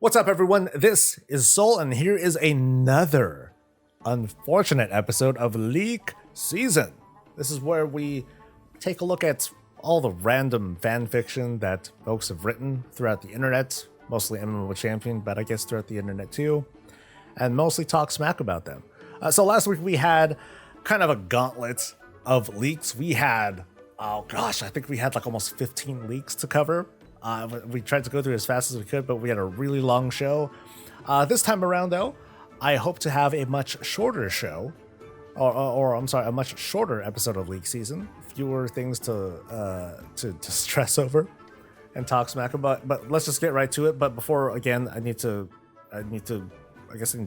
What's up, everyone? This is Soul, and here is another unfortunate episode of Leak Season. This is where we take a look at all the random fan fiction that folks have written throughout the internet, mostly MMO Champion, but I guess throughout the internet too, and mostly talk smack about them. So last week we had kind of a gauntlet of leaks. We had, I think we had like almost 15 leaks to cover. We tried to go through as fast as we could, but we had a really long show. This time around, though, I hope to have a much shorter show, a much shorter episode of League Season. Fewer things to stress over and talk smack about. But let's just get right to it. But before, again, I guess I need to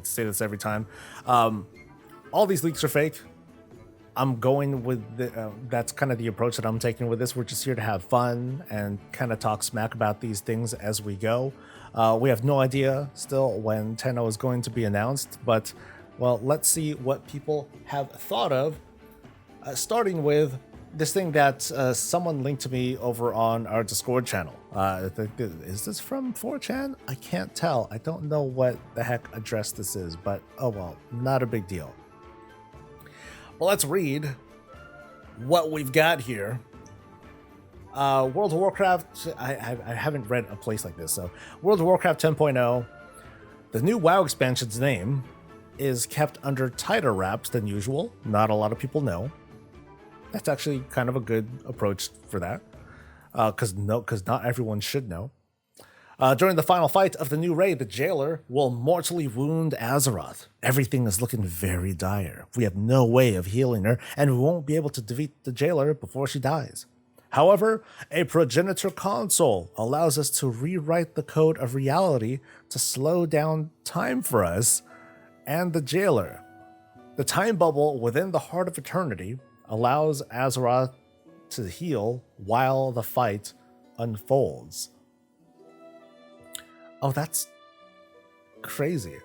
say this every time. All these leaks are fake. I'm going with that's kind of the approach that I'm taking with this. We're just here to have fun and kind of talk smack about these things as we go. We have no idea still when 10.0 is going to be announced, but well, let's see what people have thought of. Starting with this thing that someone linked to me over on our Discord channel. Is this from 4chan? I can't tell. I don't know what the heck address this is, but oh well, not a big deal. Well, let's read what we've got here. World of Warcraft, I haven't read a place like this. So, World of Warcraft 10.0, the new WoW expansion's name is kept under tighter wraps than usual. Not a lot of people know. That's actually kind of a good approach for that, because not everyone should know. During the final fight of the new raid, the jailer will mortally wound Azeroth. Everything is looking very dire. We have no way of healing her, and we won't be able to defeat the jailer before she dies. However, a progenitor console allows us to rewrite the code of reality to slow down time for us and the jailer. The time bubble within the Heart of Eternity allows Azeroth to heal while the fight unfolds. Oh, that's crazy.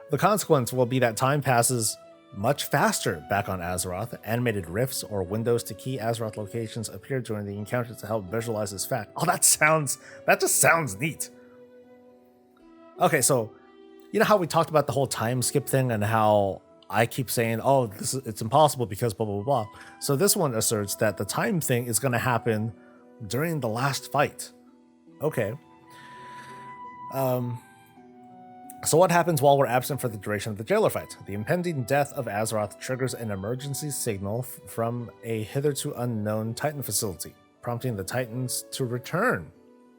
The consequence will be that time passes much faster back on Azeroth. Animated rifts or windows to key Azeroth locations appear during the encounter to help visualize this fact. Oh, that just sounds neat. Okay, so you know how we talked about the whole time skip thing and how I keep saying, oh, it's impossible because blah, blah, blah. So this one asserts that the time thing is going to happen during the last fight. Okay. So what happens while we're absent for the duration of the jailer fight? The impending death of Azeroth triggers an emergency signal from a hitherto unknown Titan facility, prompting the Titans to return.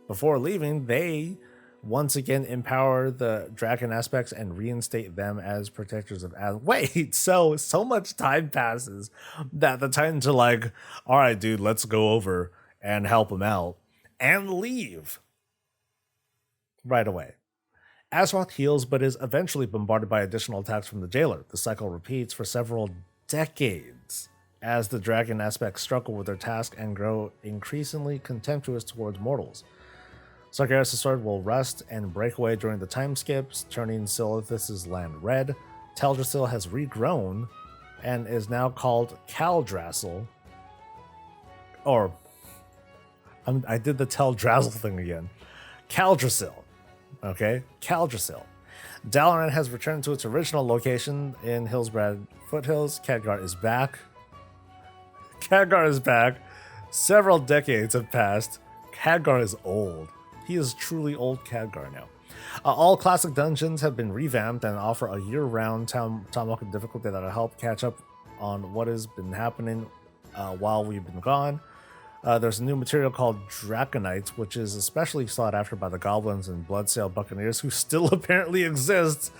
Before leaving, they once again empower the dragon aspects and reinstate them as protectors of Azeroth. Wait, so much time passes that the Titans are like, all right, dude, let's go over and help him out and leave right away. Azeroth heals, but is eventually bombarded by additional attacks from the jailer. The cycle repeats for several decades as the dragon aspects struggle with their task and grow increasingly contemptuous towards mortals. Sargeras' sword will rust and break away during the time skips, turning Silithus' land red. Teldrassil has regrown and is now called Caldrassil. I did the Teldrassil thing again. Caldrassil. Okay, Caldrassil. Dalaran has returned to its original location in Hillsbrad Foothills. Khadgar is back. Several decades have passed. Khadgar is old. He is truly old Khadgar now. All classic dungeons have been revamped and offer a year-round time walking difficulty that'll help catch up on what has been happening while we've been gone. There's a new material called Draconite, which is especially sought after by the goblins and Bloodsail Buccaneers, who still apparently exist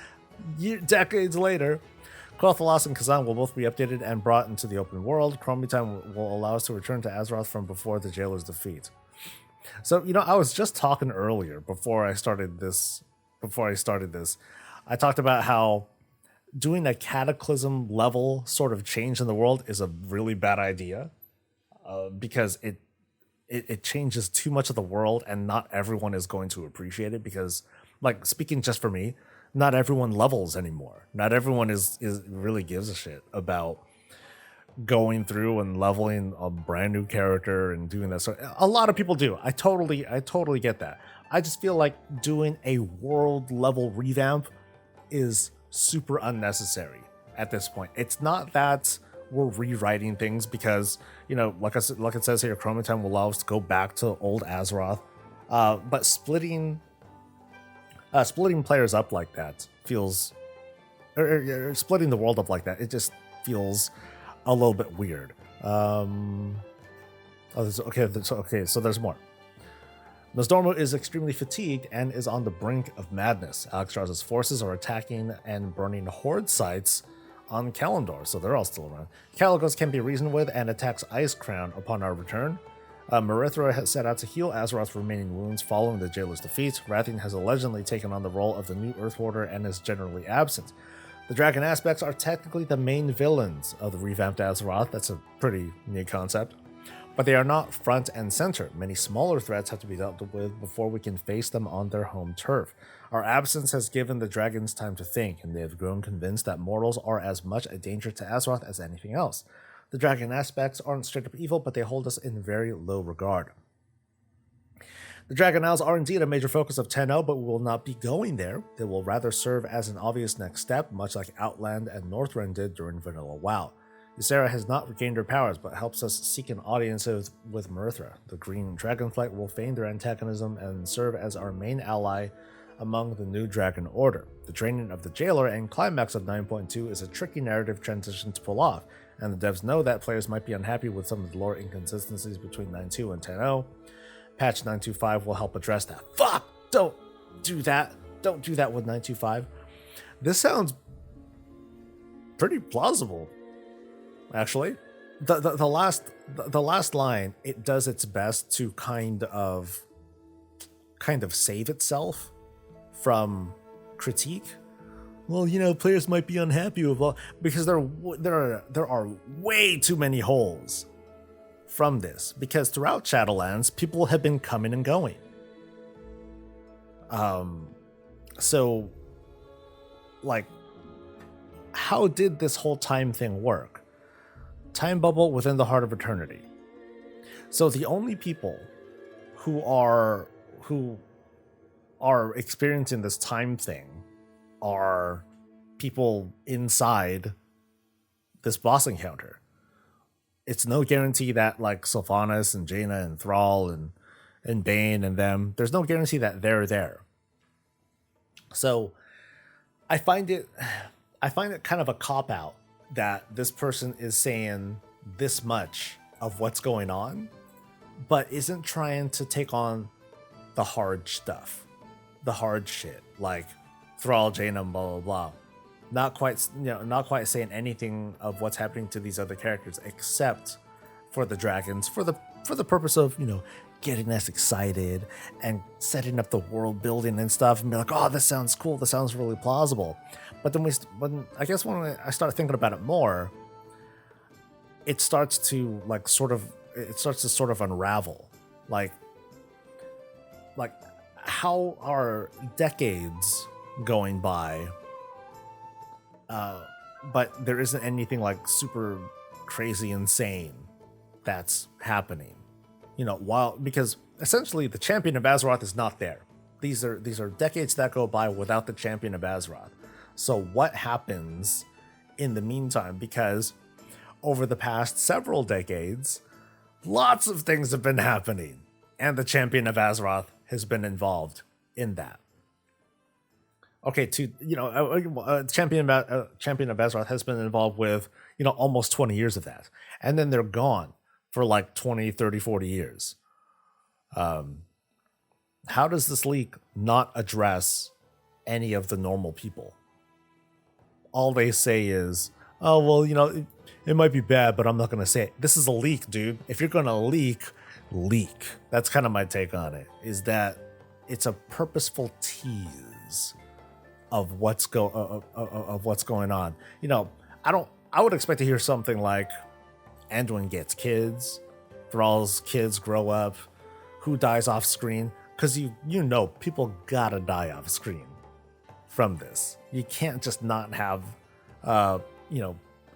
decades later. Quel'Thalas and Kazan will both be updated and brought into the open world. Chromie Time will allow us to return to Azeroth from before the jailer's defeat. So, I was just talking earlier before I started this. I talked about how doing a cataclysm level sort of change in the world is a really bad idea. Because it changes too much of the world and not everyone is going to appreciate it because, like, speaking just for me, not everyone levels anymore. Not everyone is really gives a shit about going through and leveling a brand new character and doing that. So a lot of people do. I totally get that. I just feel like doing a world level revamp is super unnecessary at this point. It's not that we're rewriting things because, you know, like it says here, Chromatin will allow us to go back to old Azeroth. But splitting players up like that feels, or splitting the world up like that, it just feels a little bit weird. So there's more. Nosdormu is extremely fatigued and is on the brink of madness. Alexstrasza's forces are attacking and burning horde sites on Kalimdor, so they're all still around. Kalecgos can be reasoned with and attacks Icecrown upon our return. Marithra has set out to heal Azeroth's remaining wounds following the Jailer's defeat. Rathian has allegedly taken on the role of the new Earth Warder and is generally absent. The Dragon Aspects are technically the main villains of the revamped Azeroth. That's a pretty neat concept. But they are not front and center. Many smaller threats have to be dealt with before we can face them on their home turf. Our absence has given the dragons time to think, and they have grown convinced that mortals are as much a danger to Azeroth as anything else. The Dragon Aspects aren't straight up evil, but they hold us in very low regard. The Dragon Isles are indeed a major focus of 10.0, but we will not be going there. They will rather serve as an obvious next step, much like Outland and Northrend did during Vanilla WoW. Ysera has not regained her powers, but helps us seek an audience with Marithra. The Green Dragonflight will feign their antagonism and serve as our main ally among the new Dragon Order. The training of the Jailer and climax of 9.2 is a tricky narrative transition to pull off, and the devs know that players might be unhappy with some of the lore inconsistencies between 9.2 and 10.0. Patch 9.25 will help address that. Fuck! Don't do that. Don't do that with 9.25. This sounds pretty plausible. Actually, the last line, it does its best to kind of save itself from critique. Well, you know, players might be unhappy with all because there are way too many holes from this. Because throughout Shadowlands, people have been coming and going. So, like, how did this whole time thing work? Time bubble within the heart of eternity. So the only people who are experiencing this time thing are people inside this boss encounter. It's no guarantee that like Sylvanas and Jaina and Thrall and Bane and them, there's no guarantee that they're there. So I find it kind of a cop-out that this person is saying this much of what's going on, but isn't trying to take on the hard stuff, the hard shit, like Thrall, Jaina, blah blah blah. Not quite saying anything of what's happening to these other characters, except for the dragons, for the purpose of, you know, getting us excited and setting up the world building and stuff, and be like, oh, this sounds cool, this sounds really plausible. But then when I start thinking about it more, it starts to sort of unravel. Like how are decades going by, but there isn't anything like super crazy insane that's happening. You know, because essentially the champion of Azeroth is not there. These are decades that go by without the champion of Azeroth. So what happens in the meantime? Because over the past several decades, lots of things have been happening, and the champion of Azeroth has been involved in that. Okay, champion of Azeroth has been involved with, you know, almost 20 years of that, and then they're gone for like 20, 30, 40 years. How does this leak not address any of the normal people? All they say is, oh, well, you know, it might be bad, but I'm not going to say it. This is a leak, dude. If you're going to leak. That's kind of my take on it, is that it's a purposeful tease of what's going on. You know, I would expect to hear something like Anduin gets kids, Thrall's kids grow up, who dies off screen, because you know people gotta die off screen from this. You can't just not have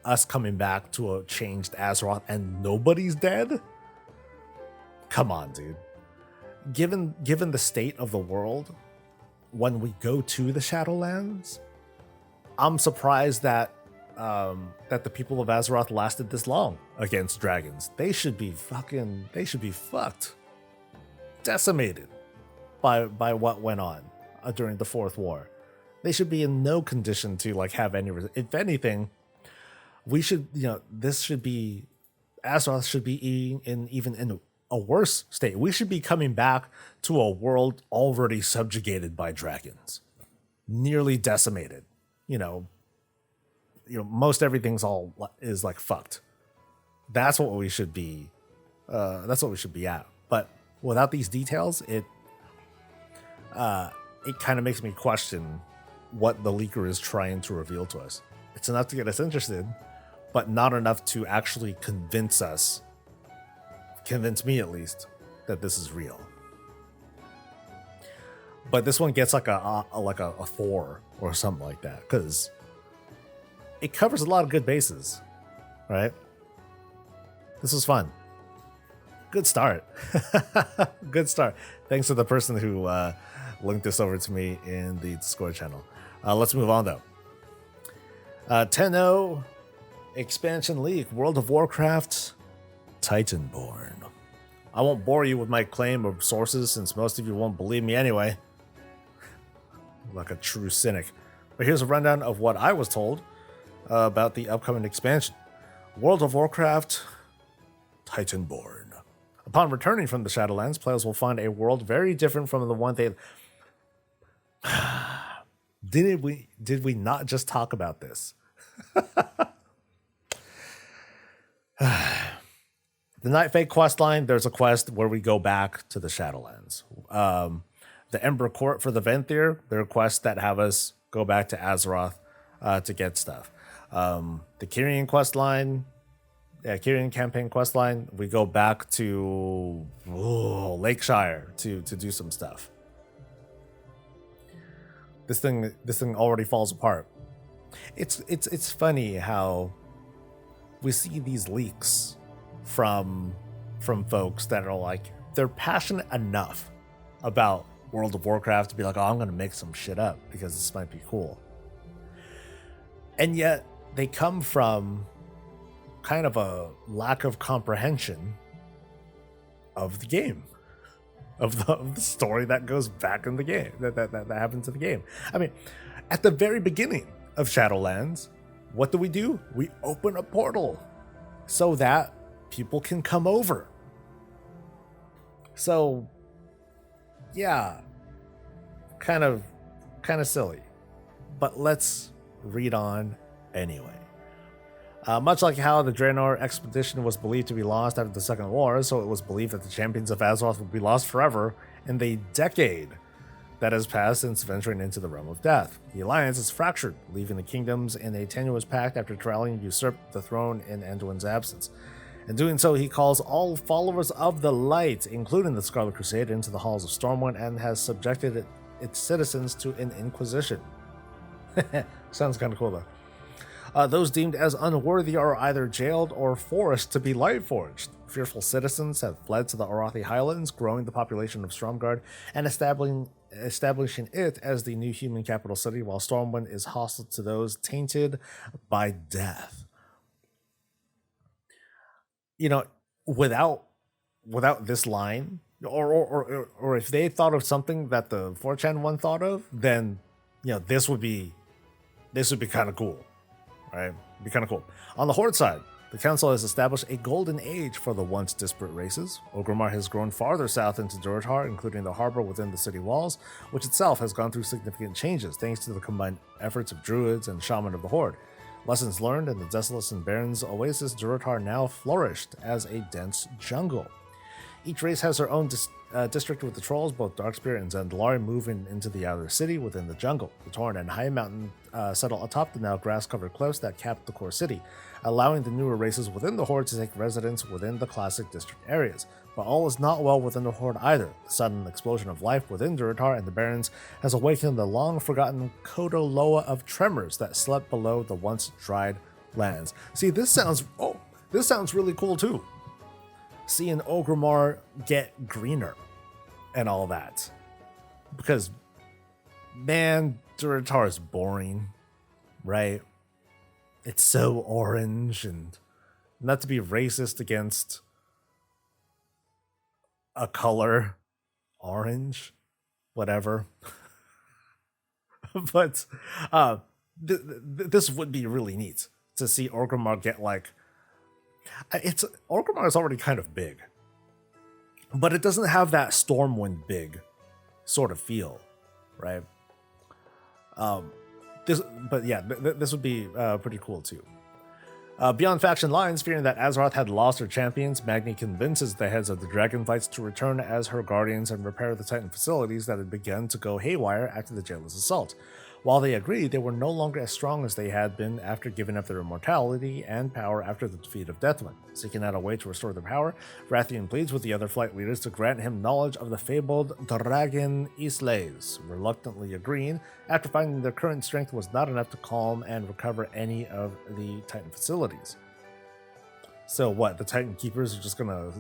us coming back to a changed Azeroth and nobody's dead? Come on, dude. Given the state of the world, when we go to the Shadowlands, I'm surprised that the people of Azeroth lasted this long against dragons. They should be fucked, decimated by what went on during the Fourth War. They should be in no condition to like have any. If anything, we should, this should be, Azeroth should be even in a worse state. We should be coming back to a world already subjugated by dragons, nearly decimated. Most everything's is like fucked. That's what we should be. That's what we should be at. But without these details, it kind of makes me question what the leaker is trying to reveal to us. It's enough to get us interested, but not enough to actually convince me at least, that this is real. But this one gets like a 4 or something like that, because it covers a lot of good bases, right? This was fun. Good start. Good start. Thanks to the person who linked this over to me in the Discord channel. Let's move on though. 10.0 expansion leak, World of Warcraft, Titanborne. I won't bore you with my claim of sources since most of you won't believe me anyway. Like a true cynic. But here's a rundown of what I was told about the upcoming expansion. World of Warcraft, Titanborne. Upon returning from the Shadowlands, players will find a world very different from the one they... Did we not just talk about this? The Nightfake questline, there's a quest where we go back to the Shadowlands. The Ember Court for the Venthyr, there are quests that have us go back to Azeroth to get stuff. The Kyrian questline, Kyrian campaign questline, we go back to Lakeshire to do some stuff. This thing already falls apart. It's funny how we see these leaks from folks that are like, they're passionate enough about World of Warcraft to be like, oh, I'm gonna make some shit up because this might be cool. And yet they come from kind of a lack of comprehension of the game, of the story that goes back in the game, that happens in the game. I mean, at the very beginning of Shadowlands, what do? We open a portal so that people can come over. So, yeah, kind of silly, but let's read on anyway. Much like how the Draenor expedition was believed to be lost after the Second War, so it was believed that the champions of Azeroth would be lost forever in the decade that has passed since venturing into the realm of death. The alliance is fractured, leaving the kingdoms in a tenuous pact after Trallian usurped the throne in Anduin's absence. In doing so, he calls all followers of the light, including the Scarlet Crusade, into the halls of Stormwind and has subjected its citizens to an inquisition. Sounds kind of cool though. Those deemed as unworthy are either jailed or forced to be Lightforged. Fearful citizens have fled to the Arathi Highlands, growing the population of Stromgarde and establishing it as the new human capital city, while Stormwind is hostile to those tainted by death. Without this line, or if they thought of something that the 4chan one thought of, then this would be kind of cool. Right? Be kind of cool. On the Horde side, the Council has established a golden age for the once disparate races. Orgrimmar has grown farther south into Durotar, including the harbor within the city walls, which itself has gone through significant changes thanks to the combined efforts of druids and shaman of the Horde. Lessons learned in the Desolate and Barrens Oasis, Durotar now flourished as a dense jungle. Each race has their own district, with the trolls, both Darkspear and Zandalari, moving into the outer city within the jungle. The Torrent and High Mountain settle atop the now grass-covered cliffs that cap the core city, allowing the newer races within the Horde to take residence within the classic district areas. But all is not well within the Horde either. The sudden explosion of life within Durotar and the Barrens has awakened the long-forgotten Kodo Loa of tremors that slept below the once dried lands. See, this sounds really cool too. Seeing Orgrimmar get greener and all that. Because, man, Durotar is boring, right? It's so orange, and not to be racist against a color, orange, whatever. But this would be really neat to see Orgrimmar get like... Orgrimmar is already kind of big, but it doesn't have that Stormwind big sort of feel, right? This would be pretty cool too. Beyond faction lines, fearing that Azeroth had lost her champions, Magni convinces the heads of the Dragonflights to return as her guardians and repair the Titan facilities that had begun to go haywire after the Jailers' assault. While they agreed, they were no longer as strong as they had been after giving up their immortality and power after the defeat of Deathwind. Seeking out a way to restore their power, Wrathion pleads with the other flight leaders to grant him knowledge of the fabled Dragon Isles, reluctantly agreeing after finding their current strength was not enough to calm and recover any of the Titan facilities. So what, the Titan Keepers are just gonna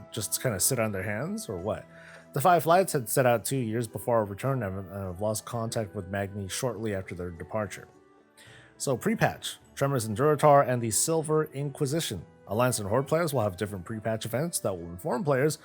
kind of sit on their hands, or what? The 5 flights had set out 2 years before our return and have lost contact with Magni shortly after their departure. So pre-patch, Tremors and Durotar and the Silver Inquisition. Alliance and Horde players will have different pre-patch events that will inform players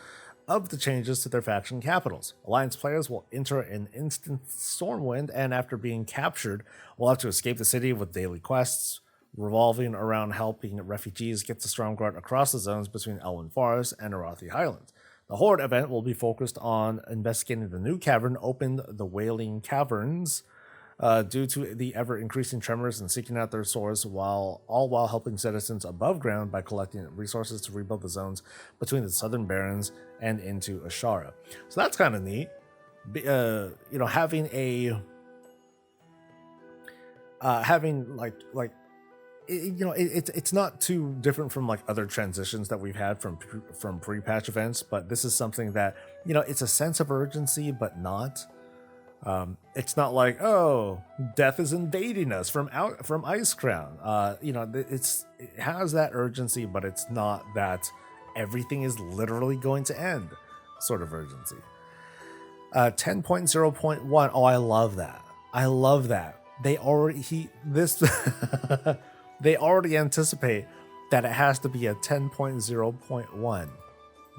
of the changes to their faction capitals. Alliance players will enter an instant Stormwind, and after being captured, will have to escape the city with daily quests revolving around helping refugees get to Stromgarde across the zones between Elwyn Forest and Arathi Highlands. The Horde event will be focused on investigating the new cavern opened, the Wailing Caverns, due to the ever-increasing tremors, and seeking out their source, while helping citizens above ground by collecting resources to rebuild the zones between the Southern Barrens and into Ashara. So that's kind of neat. Having a it's not too different from like other transitions that we've had from pre-patch events, but this is something that, it's a sense of urgency, but not. It's not like, oh, death is invading us from Icecrown. It has that urgency, but it's not that everything is literally going to end sort of urgency. 10.0.1. Oh, I love that. They already they already anticipate that it has to be a 10.0.1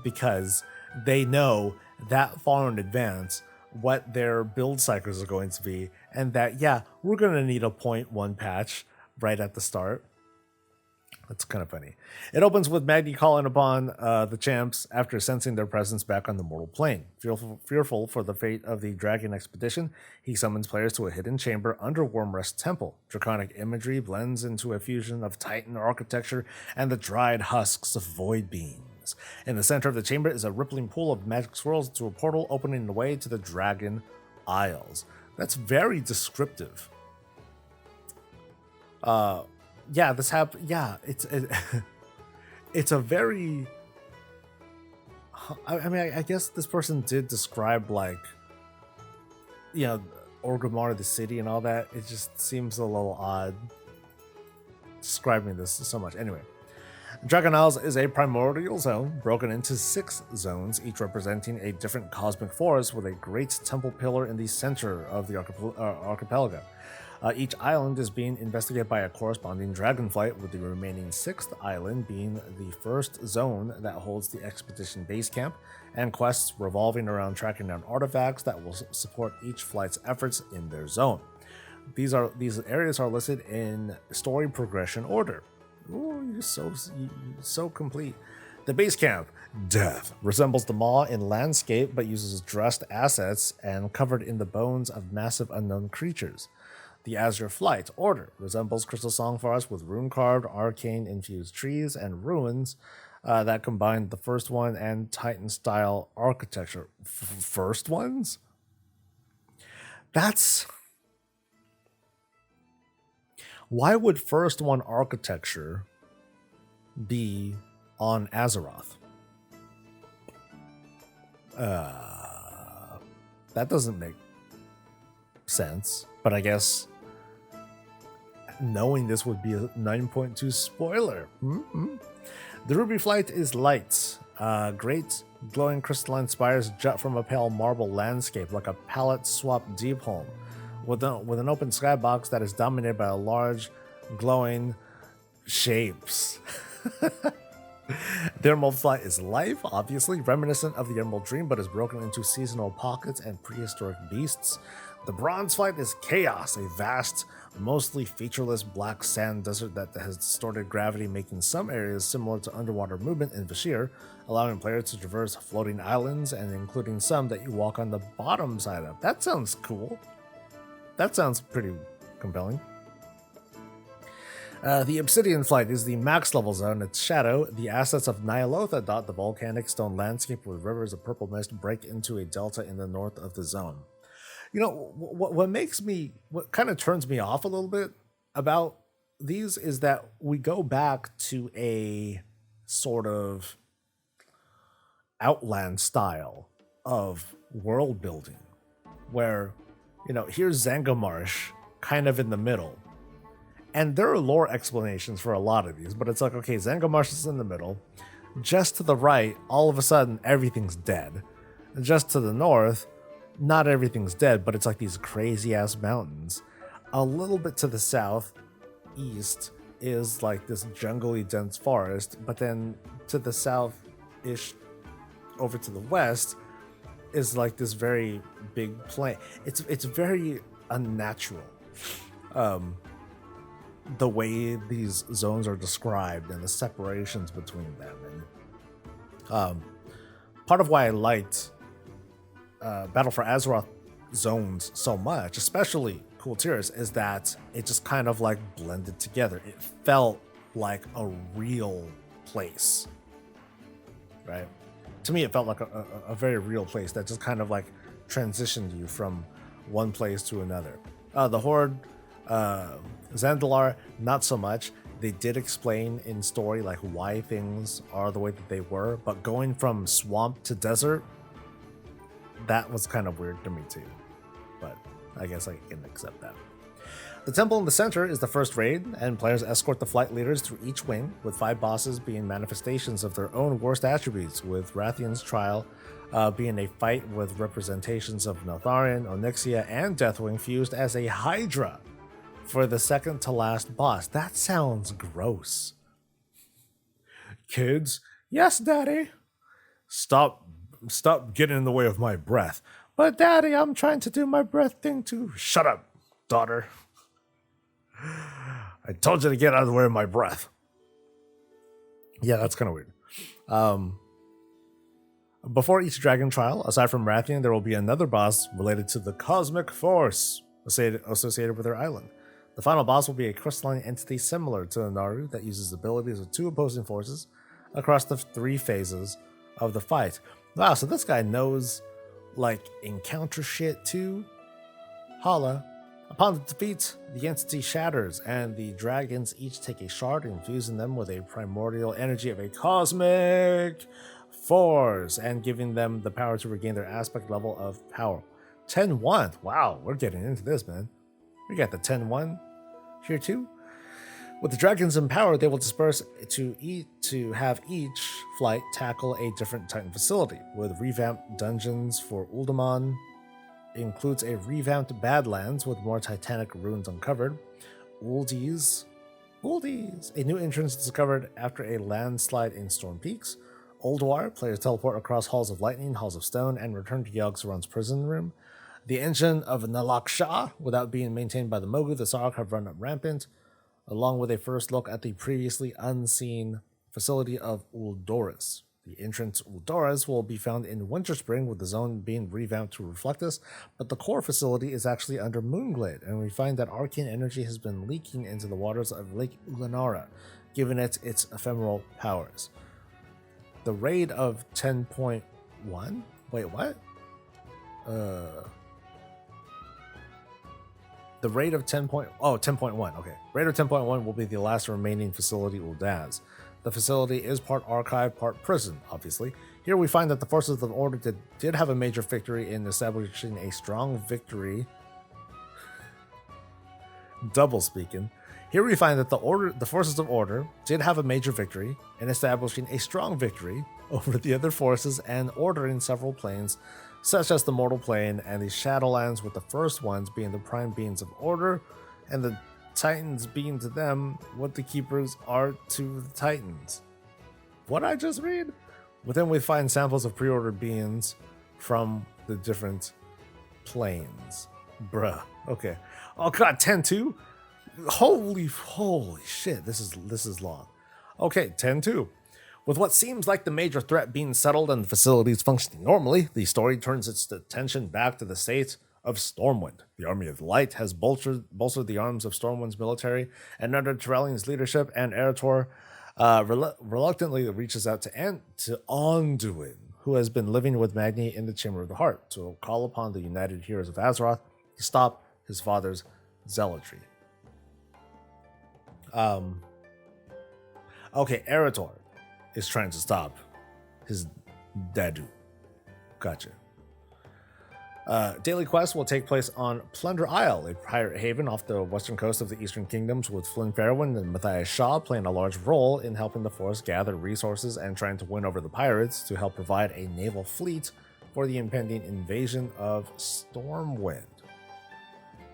because they know that far in advance what their build cycles are going to be, and that, we're going to need a 0.1 patch right at the start. That's kind of funny. It opens with Magni calling upon the champs after sensing their presence back on the mortal plane. Fearful for the fate of the Dragon expedition, he summons players to a hidden chamber under Wormrest Temple. Draconic imagery blends into a fusion of Titan architecture and the dried husks of void beings. In the center of the chamber is a rippling pool of magic swirls to a portal opening the way to the Dragon Isles. That's very descriptive. This happened. Yeah, it's a very. I guess this person did describe Orgrimmar, the city, and all that. It just seems a little odd describing this so much. Anyway, Dragon Isles is a primordial zone broken into 6 zones, each representing a different cosmic forest with a great temple pillar in the center of the archipelago. Each island is being investigated by a corresponding dragonflight, with the remaining 6th island being the first zone that holds the expedition base camp, and quests revolving around tracking down artifacts that will support each flight's efforts in their zone. These areas are listed in story progression order. Ooh, you're so complete. The base camp, Death, resembles the Maw in landscape, but uses dressed assets and covered in the bones of massive unknown creatures. The Azure Flight, Order, resembles Crystal Songforest with rune-carved, arcane-infused trees and ruins that combine the first one and Titan-style architecture. First ones? That's... Why would first one architecture be on Azeroth? That doesn't make sense, but I guess knowing this would be a 9.2 spoiler. The Ruby Flight is light. Great glowing crystalline spires jut from a pale marble landscape like a palette swap deep home, with an open skybox that is dominated by a large glowing shapes. The Emerald Flight is life, obviously, reminiscent of the Emerald Dream, but is broken into seasonal pockets and prehistoric beasts. The Bronze Flight is chaos, a vast, mostly featureless black sand desert that has distorted gravity, making some areas similar to underwater movement in Vashir, allowing players to traverse floating islands and including some that you walk on the bottom side of. That sounds cool. That sounds pretty compelling. The Obsidian Flight is the max level zone. Its shadow, the assets of Nyalotha dot the volcanic stone landscape with rivers of purple mist break into a delta in the north of the zone. You know, what kind of turns me off a little bit about these is that we go back to a sort of Outland style of world building where, you know, here's Zangamarsh kind of in the middle. And there are lore explanations for a lot of these, but it's like, okay, Zangamarsh is in the middle. Just to the right, all of a sudden, everything's dead. And just to the north, not everything's dead, but it's like these crazy-ass mountains. A little bit to the south, east, is like this jungly, dense forest, but then to the south-ish, over to the west, is like this very big plain. It's very unnatural. The way these zones are described and the separations between them. And part of why I liked Battle for Azeroth zones so much, especially Cool Tears, is that it just kind of like blended together. It felt like a real place, right? To me, it felt like a very real place that just kind of like transitioned you from one place to another. The Horde, Zandalar, not so much. They did explain in story like why things are the way that they were, but going from swamp to desert, that was kind of weird to me too. But I guess I can accept that. The temple in the center is the first raid, and players escort the flight leaders through each wing, with 5 bosses being manifestations of their own worst attributes, with Rathian's Trial being a fight with representations of Neltharion, Onyxia, and Deathwing fused as a Hydra for the second to last boss. That sounds gross. Kids, yes, Daddy. Stop getting in the way of my breath. But Daddy, I'm trying to do my breath thing too. Shut up, daughter. I told you to get out of the way of my breath. Yeah, that's kind of weird. Before each dragon trial, aside from Rathian, there will be another boss related to the cosmic force associated with their island. The final boss will be a crystalline entity similar to the Naru that uses abilities of 2 opposing forces across the 3 phases of the fight. Wow, so this guy knows, like, encounter shit too? Holla. Upon the defeat, the entity shatters, and the dragons each take a shard, infusing them with a primordial energy of a cosmic force, and giving them the power to regain their aspect level of power. 10-1. Wow, we're getting into this, man. We got the 10-1 here too. With the dragons in power, they will disperse to have each flight tackle a different Titan facility, with revamped dungeons for Uldaman. Includes a revamped Badlands with more titanic ruins uncovered. Uldies, a new entrance discovered after a landslide in Storm Peaks. Ulduar, players teleport across halls of lightning, halls of stone, and return to Yogg-Saron's prison room. The engine of Nalak Shah, without being maintained by the Mogu, the Sark have run up rampant, along with a first look at the previously unseen facility of Uldoris. The entrance Uldoris will be found in Winterspring, with the zone being revamped to reflect this, but the core facility is actually under Moonglade, and we find that arcane energy has been leaking into the waters of Lake Ulanara, giving it its ephemeral powers. The raid of 10.1? Wait, what? The raid of 10.1, okay. Raid of 10.1 will be the last remaining facility Uldaz. The facility is part archive, part prison, obviously. Here we find that the forces of the Order did have a major victory in establishing a strong victory. Double speaking. Here we find that the forces of Order did have a major victory in establishing a strong victory over the other forces and ordering several planes, such as the Mortal Plane and the Shadowlands, with the first ones being the prime beings of Order, and the Titans being to them what the Keepers are to the Titans. What I just read? But then we find samples of pre-ordered beings from the different planes. Bruh. Okay. Oh god, 10-2? Holy shit, this is long. Okay, 10-2. With what seems like the major threat being settled and the facilities functioning normally, the story turns its attention back to the state of Stormwind. The Army of Light has bolstered the arms of Stormwind's military, and under Tyrellian's leadership, and Eretor reluctantly reaches out to Anduin, who has been living with Magni in the Chamber of the Heart, to call upon the united heroes of Azeroth to stop his father's zealotry. Okay, Eretor is trying to stop his dadu. Gotcha. Daily quests will take place on Plunder Isle, a pirate haven off the western coast of the Eastern Kingdoms, with Flynn Fairwind and Matthias Shaw playing a large role in helping the Force gather resources and trying to win over the pirates to help provide a naval fleet for the impending invasion of Stormwind.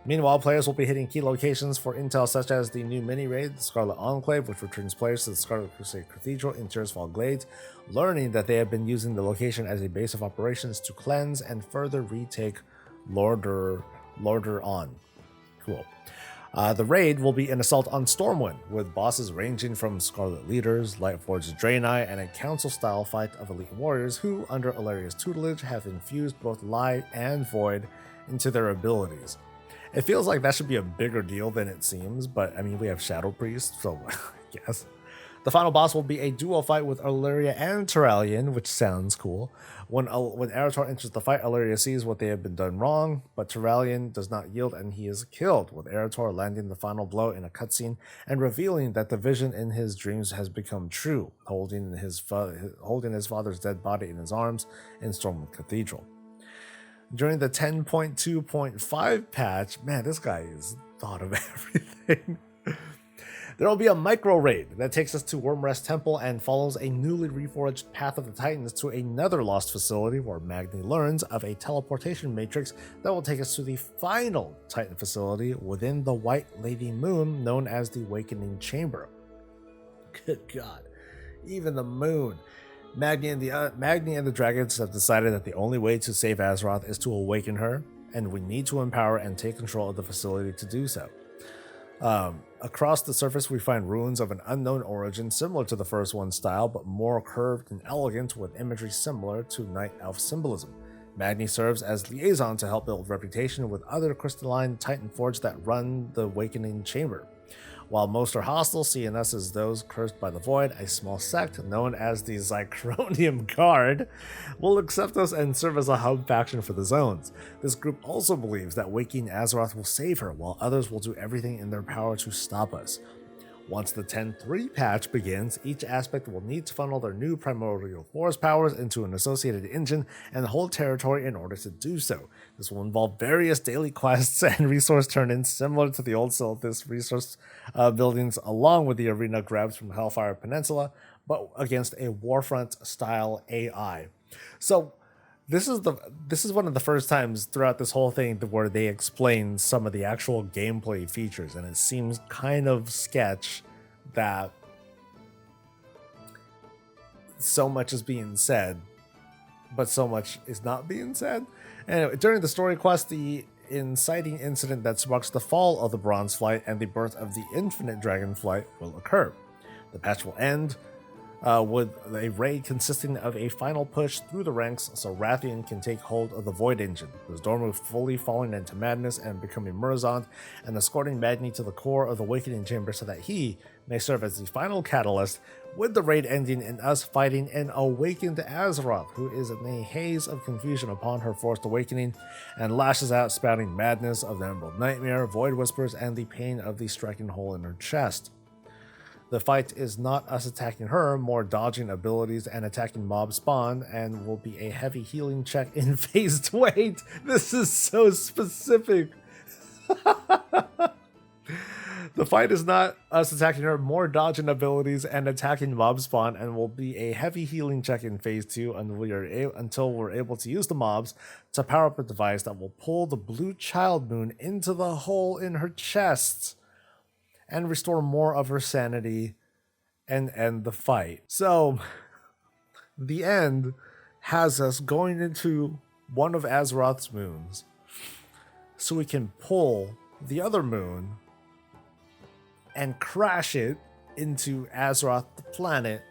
Meanwhile, players will be hitting key locations for intel such as the new mini-raid, the Scarlet Enclave, which returns players to the Scarlet Crusade Cathedral in Tirisfal Glades, learning that they have been using the location as a base of operations to cleanse and further retake Lordaeron. Cool. The raid will be an assault on Stormwind, with bosses ranging from Scarlet Leaders, Lightforged Draenei, and a council-style fight of elite warriors who, under Illyria's tutelage, have infused both Light and Void into their abilities. It feels like that should be a bigger deal than it seems, but I mean, we have Shadow Priest, so I guess. The final boss will be a duo fight with Illyria and Tyrellian, which sounds cool. When Eretor enters the fight, Illyria sees what they have been done wrong, but Tyrellian does not yield and he is killed, with Eretor landing the final blow in a cutscene and revealing that the vision in his dreams has become true, holding his father's dead body in his arms in Stormwind Cathedral. During the 10.2.5 patch, man, this guy has thought of everything. There will be a micro raid that takes us to Wormrest Temple and follows a newly reforged Path of the Titans to another lost facility where Magni learns of a teleportation matrix that will take us to the final Titan facility within the White Lady Moon, known as the Awakening Chamber. Good God, even the moon. Magni and the dragons have decided that the only way to save Azeroth is to awaken her, and we need to empower and take control of the facility to do so. Across the surface, we find ruins of an unknown origin similar to the first one's style, but more curved and elegant, with imagery similar to Night Elf symbolism. Magni serves as liaison to help build reputation with other crystalline Titan Forge that run the Awakening Chamber. While most are hostile, seeing us as those cursed by the Void, a small sect known as the Zycronium Guard will accept us and serve as a hub faction for the zones. This group also believes that waking Azeroth will save her, while others will do everything in their power to stop us. Once the 10.3 patch begins, each aspect will need to funnel their new primordial force powers into an associated engine and hold territory in order to do so. This will involve various daily quests and resource turn-ins similar to the old Silithus resource buildings, along with the arena grabs from Hellfire Peninsula, but against a Warfront-style AI. So this is one of the first times throughout this whole thing where they explain some of the actual gameplay features, and it seems kind of sketch that so much is being said, but so much is not being said. Anyway, during the story quest, the inciting incident that sparks the fall of the Bronze Flight and the birth of the Infinite Dragonflight will occur. The patch will end with a raid consisting of a final push through the ranks so Rathian can take hold of the Void Engine, with Dormu fully falling into madness and becoming Murazond, and escorting Magni to the core of the Awakening Chamber so that he may serve as the final catalyst, with the raid ending in us fighting an awakened Azeroth, who is in a haze of confusion upon her forced awakening, and lashes out, spouting madness of the Emerald Nightmare, Void Whispers, and the pain of the striking hole in her chest. The fight is not us attacking her, more dodging abilities and attacking mob spawn, and will be a heavy healing check in phased wait. This is so specific. The fight is not us attacking her, more dodging abilities and attacking mob spawn, and will be a heavy healing check in phase 2 until we're able to use the mobs to power up a device that will pull the blue child moon into the hole in her chest and restore more of her sanity and end the fight. So the end has us going into one of Azeroth's moons so we can pull the other moon and crash it into Azeroth, the planet,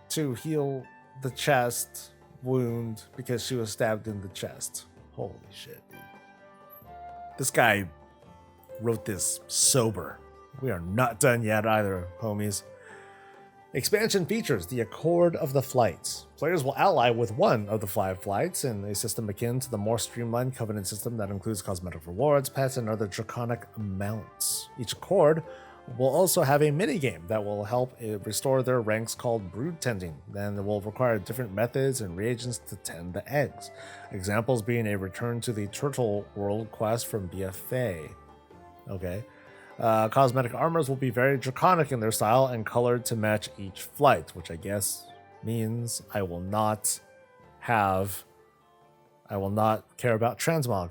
to heal the chest wound because she was stabbed in the chest. Holy shit, dude. This guy wrote this sober. We are not done yet either, homies. Expansion features the Accord of the Flights. Players will ally with one of the 5 flights in a system akin to the more streamlined Covenant system that includes cosmetic rewards, pets, and other draconic mounts. Each Accord will also have a minigame that will help restore their ranks called brood tending. Then it will require different methods and reagents to tend the eggs. Examples being a return to the Turtle World quest from BFA. Okay. Cosmetic armors will be very draconic in their style and colored to match each flight, which I guess means I will not care about transmog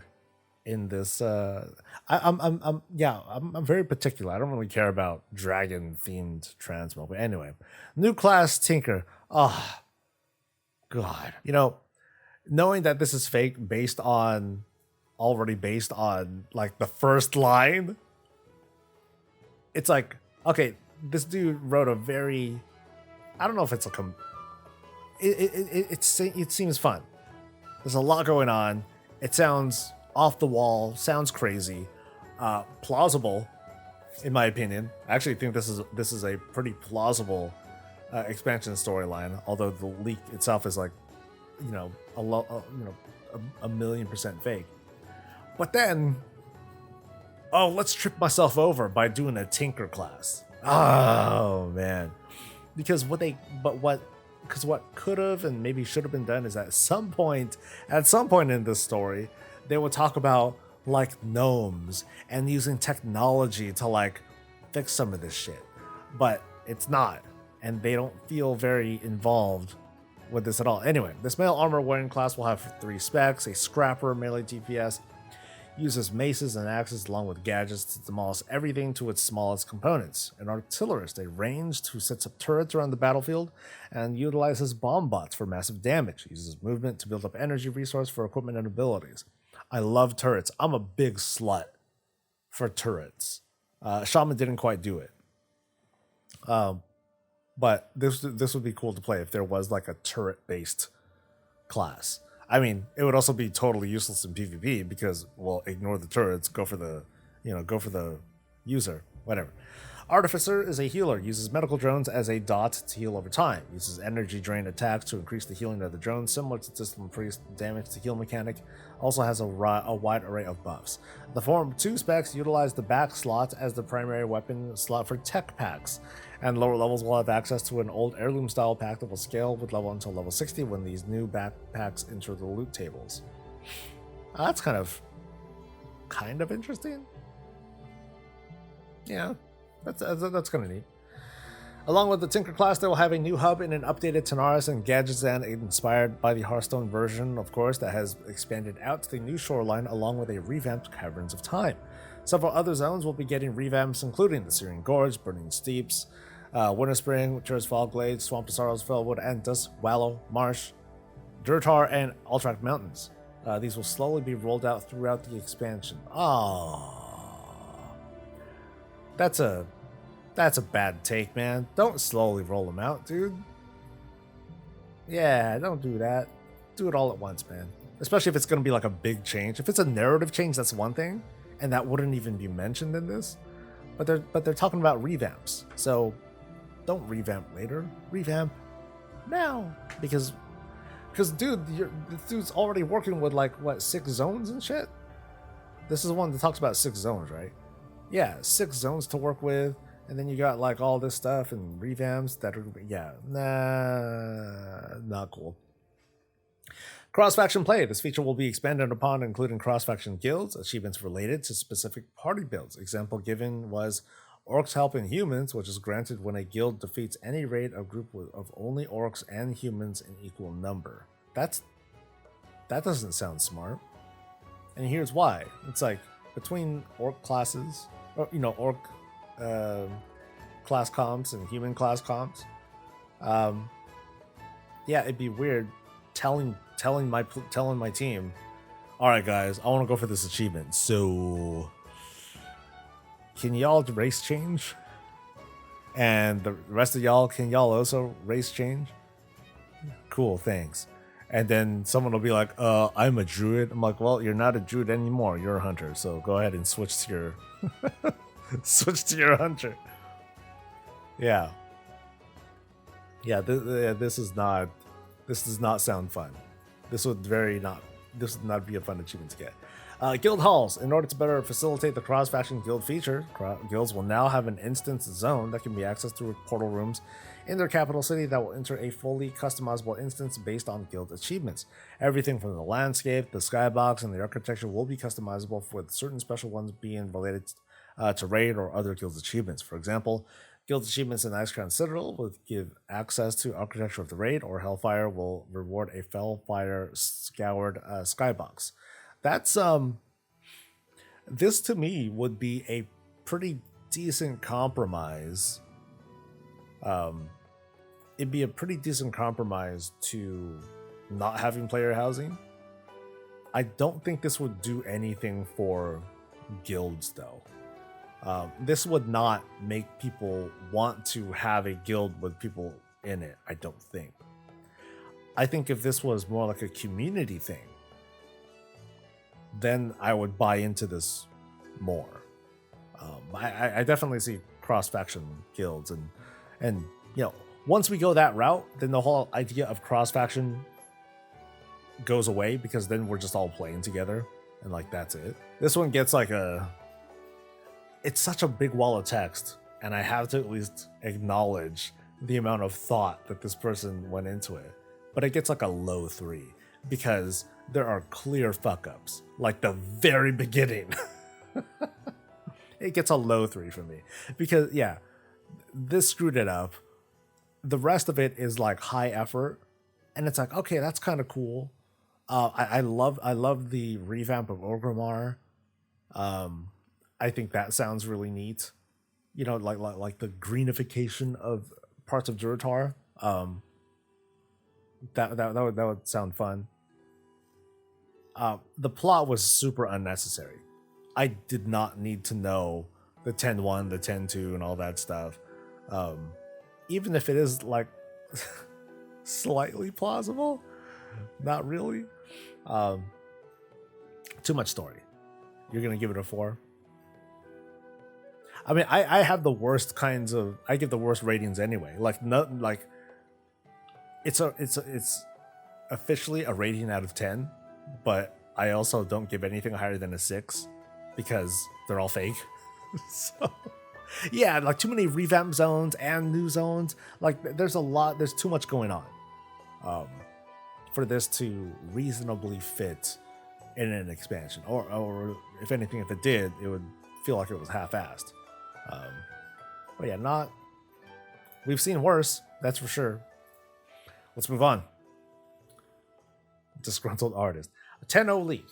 in this. I'm very particular. I don't really care about dragon themed transmog. But anyway, new class Tinker. Oh God, knowing that this is fake already based on like the first line. It's like, okay, this dude wrote a very, I don't know if it's it seems fun. There's a lot going on. It sounds off the wall, sounds crazy, plausible, in my opinion. I actually think this is a pretty plausible expansion storyline. Although the leak itself is like, a 1,000,000% fake. But then, oh, let's trip myself over by doing a Tinker class. Oh man, because what could have and maybe should have been done is at some point in this story, they would talk about like gnomes and using technology to like fix some of this shit, but it's not, and they don't feel very involved with this at all. Anyway, this male armor wearing class will have 3 specs: a scrapper, melee DPS. Uses maces and axes along with gadgets to demolish everything to its smallest components. An artillerist, a ranged who sets up turrets around the battlefield and utilizes bomb bots for massive damage. Uses movement to build up energy resource for equipment and abilities. I love turrets. I'm a big slut for turrets. Shaman didn't quite do it. But this would be cool to play if there was like a turret-based class. I mean, it would also be totally useless in PvP because, well, ignore the turrets, go for the user, whatever. Artificer is a healer, uses medical drones as a dot to heal over time. Uses energy drain attacks to increase the healing of the drone, similar to Discipline Priest damage to heal mechanic. Also has a wide array of buffs. The Form 2 specs utilize the back slot as the primary weapon slot for tech packs, and lower levels will have access to an old heirloom style pack that will scale with level until level 60 when these new backpacks enter the loot tables. That's kind of interesting. Yeah. That's kind of neat. Along with the Tinker class, they will have a new hub in an updated Tanaris and Gadgetzan inspired by the Hearthstone version, of course, that has expanded out to the new shoreline along with a revamped Caverns of Time. Several other zones will be getting revamps, including the Syrian Gorge, Burning Steeps, Winter Spring, Turis Fall Glades, Swamp to Sorrows, Fellwood, Antus, Wallow, Marsh, Durtar, and Altrak Mountains. These will slowly be rolled out throughout the expansion. Oh. That's a bad take, man. Don't slowly roll them out, dude. Yeah, don't do that. Do it all at once, man. Especially if it's going to be like a big change. If it's a narrative change, that's one thing, and that wouldn't even be mentioned in this. But they're talking about revamps. So don't revamp later. Revamp now, because dude, this dude's already working with like what, 6 zones and shit. This is one that talks about 6 zones, right? Yeah, 6 zones to work with, and then you got like all this stuff and revamps that are, yeah, nah, not cool. Cross-faction play. This feature will be expanded upon, including cross-faction guilds, achievements related to specific party builds. Example given was Orcs Helping Humans, which is granted when a guild defeats any raid or group of only orcs and humans in equal number. That doesn't sound smart. And here's why. It's like between orc classes, or orc class comps and human class comps. Yeah, it'd be weird telling my team, all right guys, I want to go for this achievement, so can y'all race change? And the rest of y'all, can y'all also race change? Cool, thanks. And then someone will be like, I'm a druid. I'm like, well, you're not a druid anymore, you're a hunter, so go ahead and switch to your your hunter. Yeah, this does not sound fun. This would not be a fun achievement to get. Guild halls. In order to better facilitate the cross-faction guild feature, guilds will now have an instance zone that can be accessed through portal rooms in their capital city that will enter a fully customizable instance based on guild achievements. Everything from the landscape, the skybox, and the architecture will be customizable, with certain special ones being related to raid or other guild achievements. For example, guild achievements in Icecrown Citadel will give access to architecture of the raid, or Hellfire will reward a Fellfire scoured skybox. That's this to me would be a pretty decent compromise. It'd be a pretty decent compromise to not having player housing. I don't think this would do anything for guilds though. This would not make people want to have a guild with people in it, I don't think. I think if this was more like a community thing, then I would buy into this more. I definitely see cross-faction guilds, and once we go that route, then the whole idea of cross-faction goes away, because then we're just all playing together, and like that's it. This one gets like it's such a big wall of text, and I have to at least acknowledge the amount of thought that this person went into it. But it gets like a low 3, because there are clear fuck-ups, like the very beginning. It gets a low 3 for me, because yeah, this screwed it up. The rest of it is like high effort, and it's like, okay, that's kind of cool. I love the revamp of Orgrimmar. I think that sounds really neat. Like the greenification of parts of Durotar. That would sound fun. The plot was super unnecessary. I did not need to know the 10-1, the 10-2, and all that stuff. Even if it is like slightly plausible, not really. Too much story. You're gonna give it a 4? I mean, I have the worst kinds of. I give the worst ratings anyway. It's officially a rating out of 10, but I also don't give anything higher than a 6 because they're all fake. So yeah, like too many revamp zones and new zones. Like there's too much going on for this to reasonably fit in an expansion, or if anything, if it did, it would feel like it was half-assed. But yeah, we've seen worse, that's for sure. Let's move on. Disgruntled artist. 10-0 leak.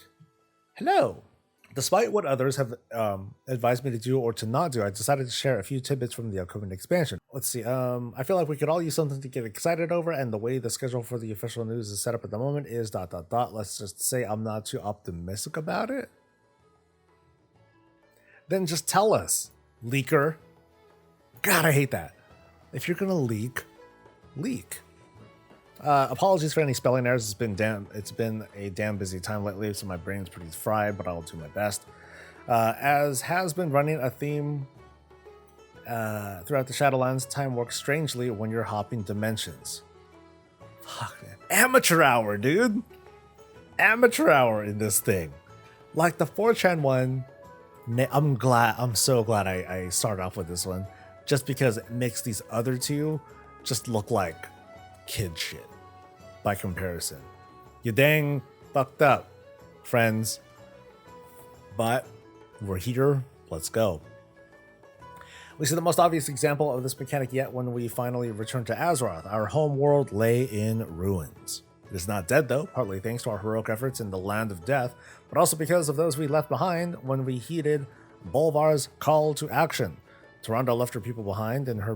Hello. Despite what others have advised me to do or to not do, I decided to share a few tidbits from the upcoming expansion. Let's see. I feel like we could all use something to get excited over, and the way the schedule for the official news is set up at the moment is ... Let's just say I'm not too optimistic about it. Then just tell us, leaker. God, I hate that. If you're gonna leak. Apologies for any spelling errors. It's been a damn busy time lately, so my brain's pretty fried, but I'll do my best. As has been running a theme throughout the Shadowlands, time works strangely when you're hopping dimensions. Fuck, man. Amateur hour, dude. Amateur hour in this thing. Like the 4chan one, I'm so glad I started off with this one, just because it makes these other two just look like kid shit by comparison. You dang fucked up, friends. But we're here. Let's go. We see the most obvious example of this mechanic yet when we finally return to Azeroth. Our home world lay in ruins. It is not dead though, partly thanks to our heroic efforts in the Land of Death, but also because of those we left behind when we heeded Bolvar's call to action. Tyrande left her people behind in her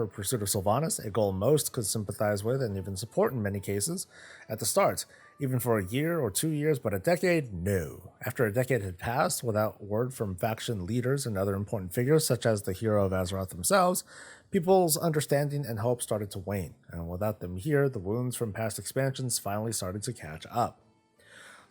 pursuit of Sylvanas, a goal most could sympathize with and even support in many cases at the start. Even for a year or 2 years, but a decade, no. After a decade had passed, without word from faction leaders and other important figures, such as the hero of Azeroth themselves, people's understanding and hope started to wane. And without them here, the wounds from past expansions finally started to catch up.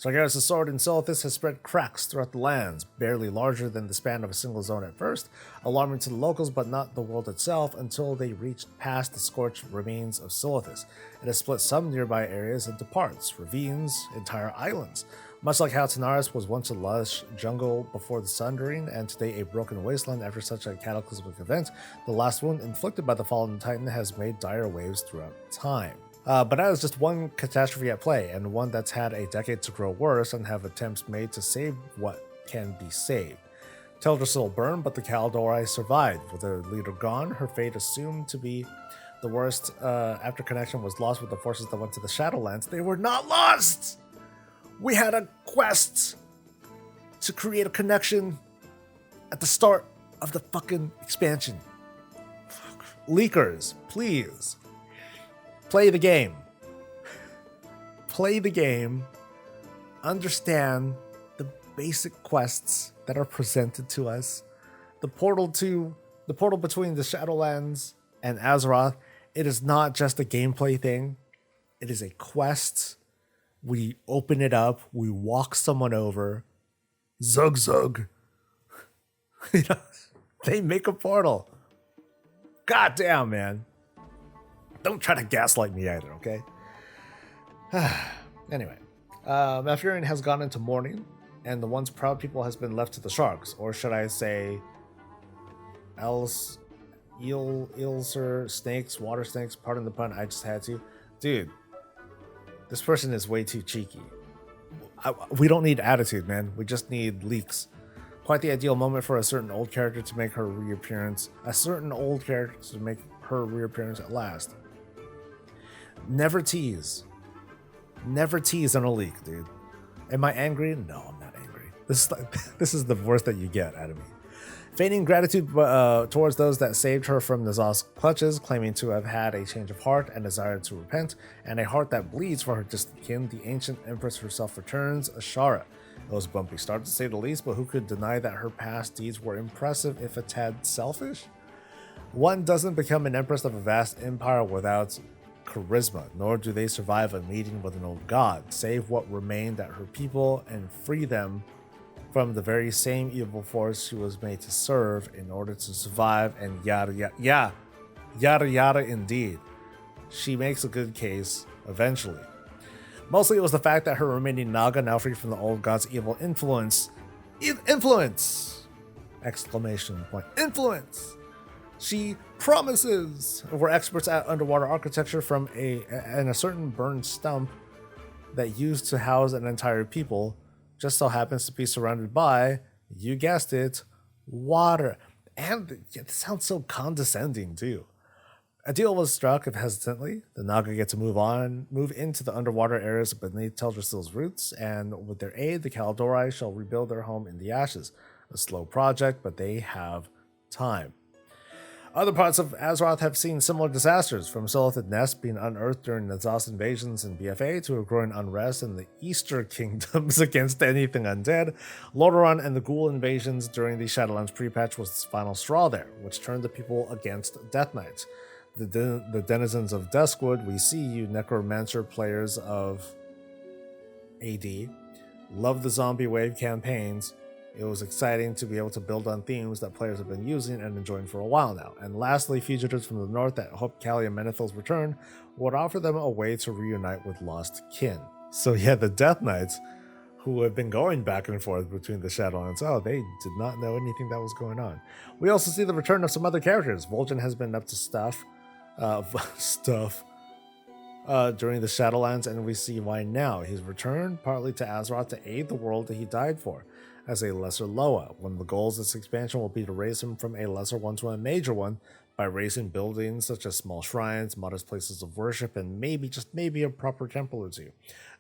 Sargeras' sword in Silithus has spread cracks throughout the lands, barely larger than the span of a single zone at first, alarming to the locals but not the world itself until they reached past the scorched remains of Silithus. It has split some nearby areas into parts, ravines, entire islands. Much like how Tanaris was once a lush jungle before the Sundering, and today a broken wasteland after such a cataclysmic event, the last wound inflicted by the fallen Titan has made dire waves throughout time. But that is just one catastrophe at play, and one that's had a decade to grow worse and have attempts made to save what can be saved. Teldrassil burned, but the Kaldorei survived. With their leader gone, her fate assumed to be the worst after connection was lost with the forces that went to the Shadowlands. They were not lost! We had a quest to create a connection at the start of the fucking expansion. Fuck. Leakers, please. Play the game. Play the game. Understand the basic quests that are presented to us. The portal between the Shadowlands and Azeroth, it is not just a gameplay thing. It is a quest. We open it up, we walk someone over. Zug zug. They make a portal. God damn, man. Don't try to gaslight me either, okay? Anyway, Malfurion has gone into mourning, and the once proud people has been left to the sharks, or should I say, eelser, snakes, water snakes. Pardon the pun, I just had to. Dude, this person is way too cheeky. We don't need attitude, man. We just need leaks. Quite the ideal moment for a certain old character to make her reappearance. At last. Never tease. Never tease on a leak, dude. Am I angry? No, I'm not angry. This is the worst that you get out of me. Feigning gratitude towards those that saved her from N'Zoth's clutches, claiming to have had a change of heart and desire to repent, and a heart that bleeds for her distant kin, the ancient empress herself returns, Ashara. It was a bumpy start to say the least, but who could deny that her past deeds were impressive if a tad selfish? One doesn't become an empress of a vast empire without charisma, nor do they survive a meeting with an old god, save what remained at her people and free them from the very same evil force she was made to serve in order to survive, and yada yada yada indeed. She makes a good case eventually. Mostly it was the fact that her remaining Naga, now free from the old god's evil influence, exclamation point, influence. She promises we're experts at underwater architecture from a certain burned stump that used to house an entire people just so happens to be surrounded by, you guessed it, water. And it sounds so condescending too. A deal was struck if hesitantly. The Naga get to move into the underwater areas beneath Teldrassil's roots, and with their aid, the Kaldorei shall rebuild their home in the ashes. A slow project, but they have time. Other parts of Azeroth have seen similar disasters, from Silithid Nest being unearthed during N'Zoth's invasions in BFA to a growing unrest in the Easter Kingdoms against anything undead. Lordaeron and the Ghoul invasions during the Shadowlands pre-patch was the final straw there, which turned the people against Death Knights. The denizens of Duskwood, we see you Necromancer players of AD. Love the Zombie Wave campaigns. It was exciting to be able to build on themes that players have been using and enjoying for a while now. And lastly, fugitives from the north that hope Callie and Menethil's return would offer them a way to reunite with lost kin. So yeah, the Death Knights, who have been going back and forth between the Shadowlands, they did not know anything that was going on. We also see the return of some other characters. Vol'jin has been up to stuff. during the Shadowlands, and we see why now. He's returned partly to Azeroth to aid the world that he died for as a lesser Loa. One of the goals of this expansion will be to raise him from a lesser one to a major one by raising buildings such as small shrines, modest places of worship, and maybe, just maybe, a proper temple or two.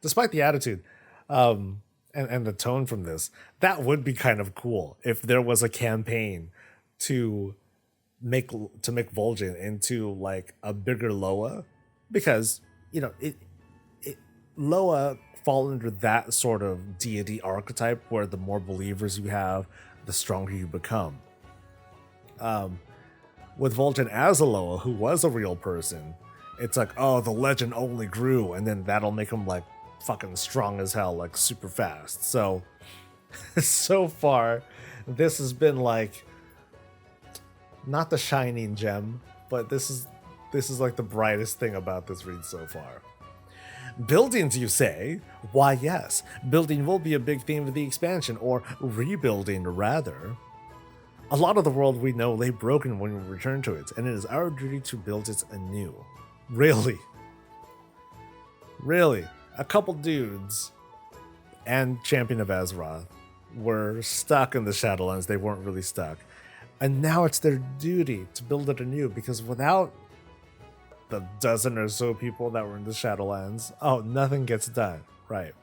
Despite the attitude and the tone from this, that would be kind of cool if there was a campaign to make Vol'jin into like a bigger Loa, because you know Loa fall under that sort of deity archetype where the more believers you have, the stronger you become. With Vol'jin as a Loa, who was a real person, it's like, oh, the legend only grew, and then that'll make him like fucking strong as hell, like super fast. So so far this has been like not the shining gem, but this is like the brightest thing about this read so far. Buildings, you say? Why, yes, building will be a big theme of the expansion, or rebuilding rather. A lot of the world we know lay broken when we return to it, and it is our duty to build it anew. Really? A couple dudes and Champion of Azeroth were stuck in the Shadowlands. They weren't really stuck. And now it's their duty to build it anew, because without the dozen or so people that were in the Shadowlands, oh, nothing gets done, right?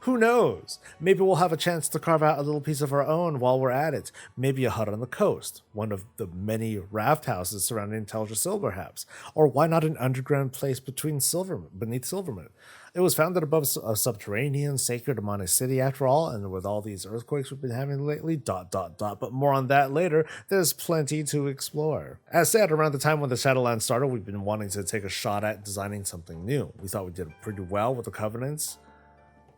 Who knows? Maybe we'll have a chance to carve out a little piece of our own while we're at it. Maybe a hut on the coast, one of the many raft houses surrounding Teldrassil perhaps. Or why not an underground place beneath Silvermoon? It was founded above a subterranean sacred Amani city after all, and with all these earthquakes we've been having lately, ... But more on that later. There's plenty to explore. As said, around the time when the Shadowlands started, we've been wanting to take a shot at designing something new. We thought we did pretty well with the Covenants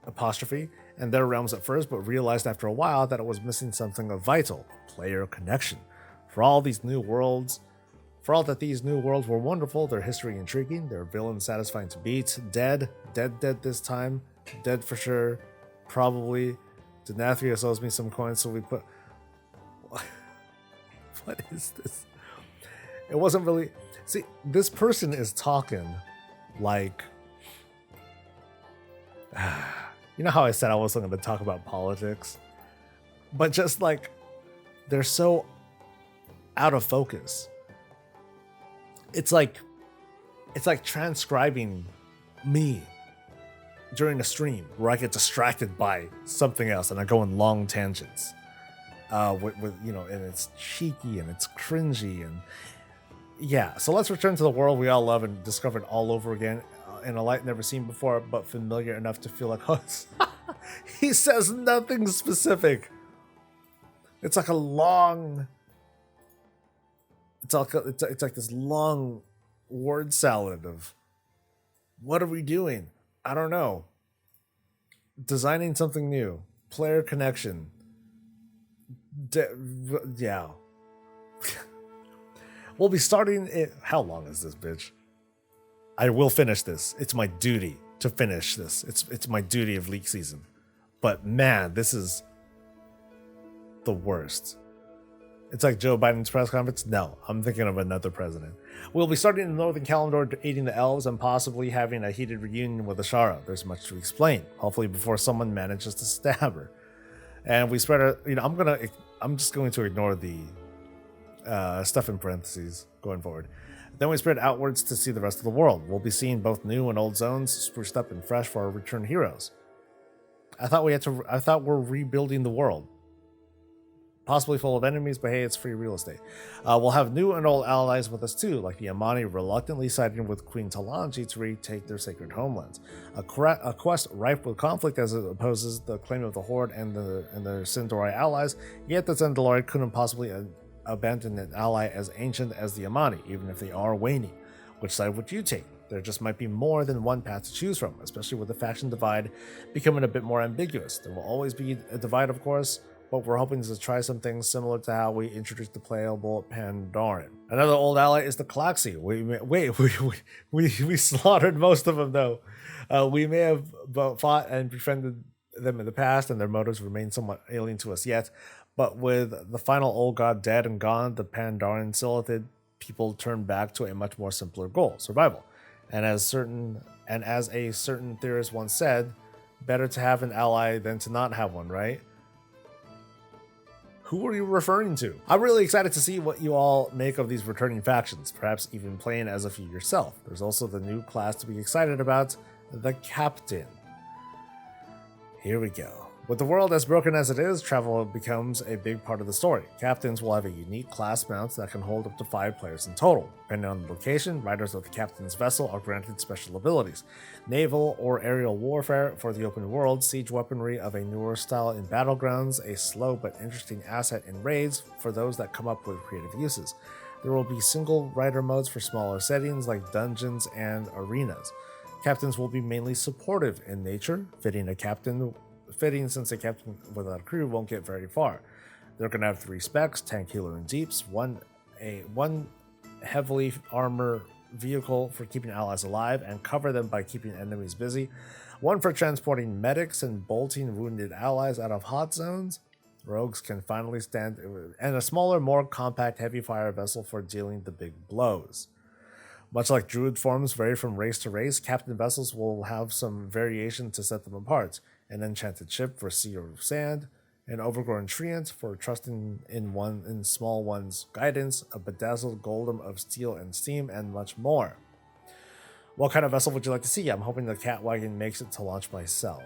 apostrophe and their realms at first, but realized after a while that it was missing something of vital: player connection. For all that these new worlds were wonderful, their history intriguing, their villains satisfying to beat, dead this time, dead for sure, probably. Denathrius owes me some coins, so we put... What is this? It wasn't really... See, this person is talking like... You know how I said I wasn't going to talk about politics? But just like, they're so out of focus. It's like transcribing me during a stream where I get distracted by something else and I go in long tangents. With you know, and it's cheeky and it's cringy and yeah. So let's return to the world we all love and discover it all over again. In a light never seen before, but familiar enough to feel like, oh, he says nothing specific. It's like a long... It's like this long word salad of, what are we doing? I don't know. Designing something new. Player connection. Yeah. We'll be starting it... How long is this, bitch? I will finish this. It's my duty to finish this. It's my duty of leak season. But man, this is the worst. It's like Joe Biden's press conference. No, I'm thinking of another president. We'll be starting in Northern Kalimdor, aiding the elves, and possibly having a heated reunion with Ashara. There's much to explain. Hopefully before someone manages to stab her. And we spread our... You know, I'm just going to ignore the stuff in parentheses going forward. Then we spread outwards to see the rest of the world. We'll be seeing both new and old zones, spruced up and fresh for our return heroes. I thought we're rebuilding the world. Possibly full of enemies, but hey, it's free real estate. We'll have new and old allies with us too, like the Amani reluctantly siding with Queen Talanji to retake their sacred homelands. A quest rife with conflict as it opposes the claim of the Horde and their Sindori allies, yet the Zendalari couldn't possibly abandon an ally as ancient as the Amani, even if they are waning. Which side would you take? There just might be more than one path to choose from, especially with the faction divide becoming a bit more ambiguous. There will always be a divide, of course, but we're hoping to try some things similar to how we introduced the playable Pandaren. Another old ally is the Klaxi. We slaughtered most of them though. We may have fought and befriended them in the past, and their motives remain somewhat alien to us yet. But with the final old god dead and gone, the Pandaren Silithid people turn back to a much more simpler goal: survival. And as a certain theorist once said, better to have an ally than to not have one, right? Who are you referring to? I'm really excited to see what you all make of these returning factions, perhaps even playing as a few yourself. There's also the new class to be excited about, the Captain. Here we go. With the world as broken as it is, travel becomes a big part of the story. Captains will have a unique class mount that can hold up to 5 players in total. Depending on the location, riders of the captain's vessel are granted special abilities. Naval or aerial warfare for the open world, siege weaponry of a newer style in battlegrounds, a slow but interesting asset in raids for those that come up with creative uses. There will be single rider modes for smaller settings like dungeons and arenas. Captains will be mainly supportive in nature, fitting since a captain without a crew won't get very far. They're going to have 3 specs, tank, healer, and deeps, one heavily armor vehicle for keeping allies alive and cover them by keeping enemies busy, 1 for transporting medics and bolting wounded allies out of hot zones. Rogues can finally stand, and a smaller, more compact heavy fire vessel for dealing the big blows. Much like druid forms vary from race to race, captain vessels will have some variation to set them apart. An enchanted ship for sea or sand, an overgrown treant for trusting in small one's guidance, a bedazzled golem of steel and steam, and much more. What kind of vessel would you like to see? I'm hoping the cat wagon makes it to launch myself.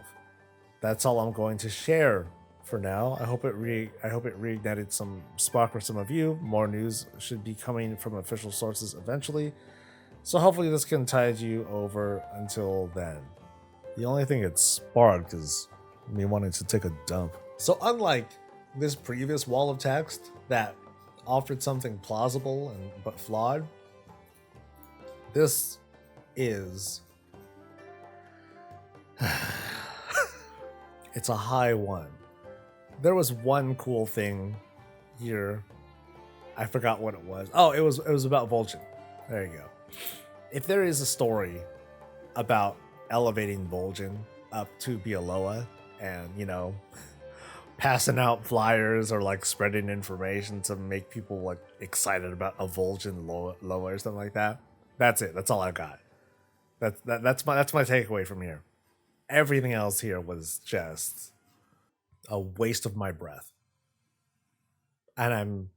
That's all I'm going to share for now. I hope it reignited some spark for some of you. More news should be coming from official sources eventually. So hopefully this can tide you over until then. The only thing it sparked is me wanting to take a dump. So unlike this previous wall of text that offered something plausible but flawed, this is it's a high one. There was one cool thing here. I forgot what it was. Oh, it was about Vulcan. There you go. If there is a story about elevating Vulcan up to Bialoa and, passing out flyers or like spreading information to make people like excited about a Vulcan Loa or something like that. That's it. That's all I got. That's my takeaway from here. Everything else here was just a waste of my breath. And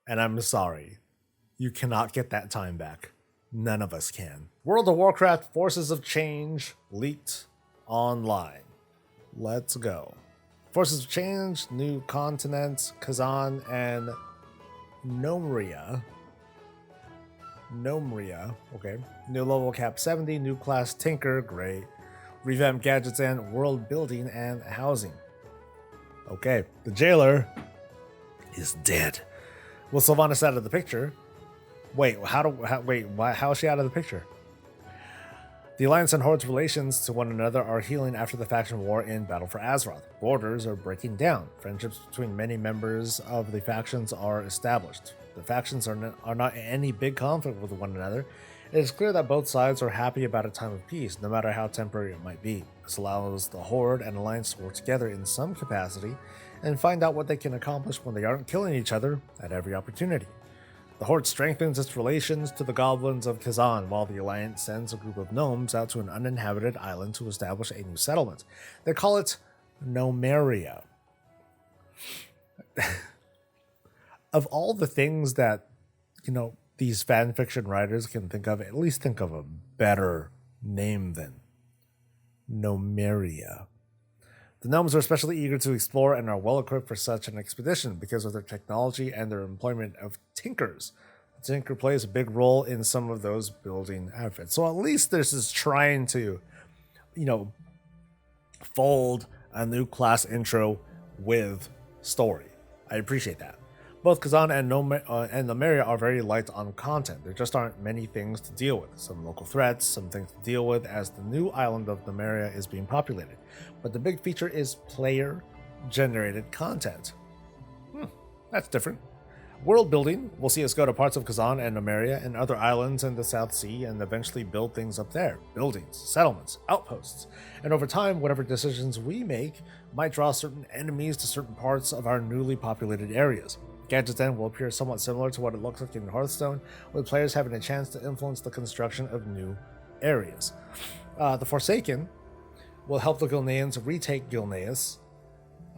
I'm sorry. You cannot get that time back. None of us can. World of Warcraft Forces of Change leaked online. Let's go. Forces of Change, new continents, Kazan and Nomria. Okay. New level cap 70, new class Tinker, great. Revamped gadgets and world building and housing. Okay, the jailer is dead. With Sylvanas out of the picture. Wait, how is she out of the picture? The Alliance and Hordes' relations to one another are healing after the faction war in Battle for Azeroth. Borders are breaking down. Friendships between many members of the factions are established. The factions are not in any big conflict with one another. It is clear that both sides are happy about a time of peace, no matter how temporary it might be. This allows the Horde and Alliance to work together in some capacity and find out what they can accomplish when they aren't killing each other at every opportunity. The Horde strengthens its relations to the goblins of Kazan, while the Alliance sends a group of gnomes out to an uninhabited island to establish a new settlement. They call it Nomeria. Of all the things that, these fanfiction writers can think of, at least think of a better name than Nomeria. The gnomes are especially eager to explore and are well equipped for such an expedition because of their technology and their employment of tinkers. The tinker plays a big role in some of those building outfits. So at least this is trying to, fold a new class intro with story. I appreciate that. Both Kazan and Nomeria are very light on content. There just aren't many things to deal with. Some local threats, some things to deal with as the new island of Nomeria is being populated. But the big feature is player-generated content. That's different. World building will see us go to parts of Kazan and Nomeria and other islands in the South Sea and eventually build things up there. Buildings, settlements, outposts. And over time, whatever decisions we make might draw certain enemies to certain parts of our newly populated areas. Gadgets then will appear somewhat similar to what it looks like in Hearthstone, with players having a chance to influence the construction of new areas. The Forsaken will help the Gilneans retake Gilneas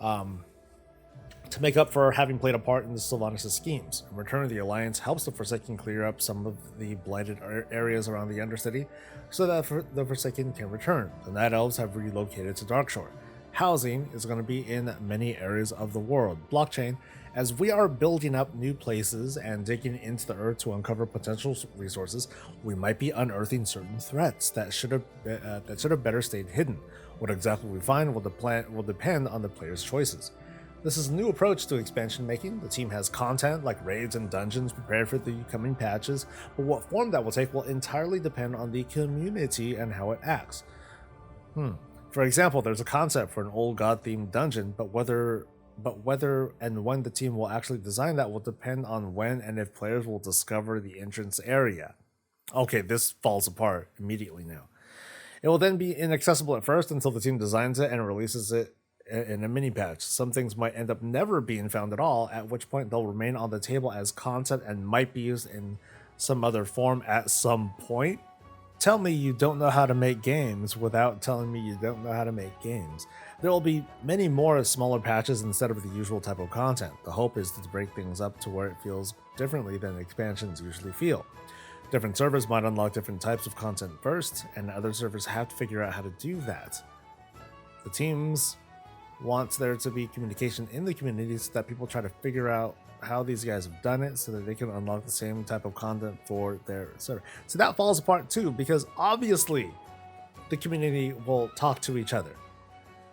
to make up for having played a part in the Sylvanas' schemes. In return, the Alliance helps the Forsaken clear up some of the blighted areas around the Undercity so that the Forsaken can return. The Night Elves have relocated to Darkshore. Housing is going to be in many areas of the world. Blockchain, as we are building up new places and digging into the earth to uncover potential resources, we might be unearthing certain threats that should have better stayed hidden. What exactly we find will depend on the player's choices. This is a new approach to expansion making. The team has content like raids and dungeons prepared for the coming patches, but what form that will take will entirely depend on the community and how it acts. For example, there's a concept for an old god-themed dungeon, but whether and when the team will actually design that will depend on when and if players will discover the entrance area. Okay, this falls apart immediately now. It will then be inaccessible at first until the team designs it and releases it in a mini patch. Some things might end up never being found at all, at which point they'll remain on the table as content and might be used in some other form at some point. Tell me you don't know how to make games without telling me you don't know how to make games. There will be many more smaller patches instead of the usual type of content. The hope is to break things up to where it feels differently than expansions usually feel. Different servers might unlock different types of content first, and other servers have to figure out how to do that. The teams want there to be communication in the community so that people try to figure out how these guys have done it so that they can unlock the same type of content for their server. So that falls apart too, because obviously the community will talk to each other,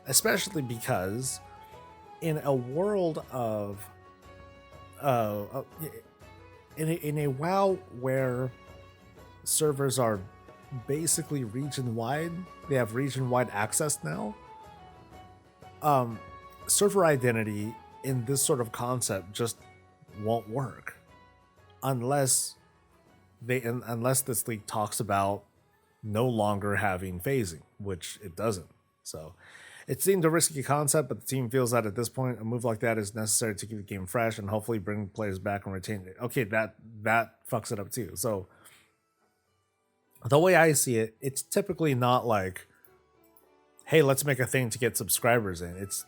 especially because in a world of in a WoW where servers are basically region-wide, they have region-wide access now. Server identity in this sort of concept just won't work unless this league talks about no longer having phasing, which it doesn't. So it seemed a risky concept, but the team feels that at this point a move like that is necessary to keep the game fresh and hopefully bring players back and retain it. Okay, that fucks it up too. So the way I see it, it's typically not like, hey, let's make a thing to get subscribers in. It's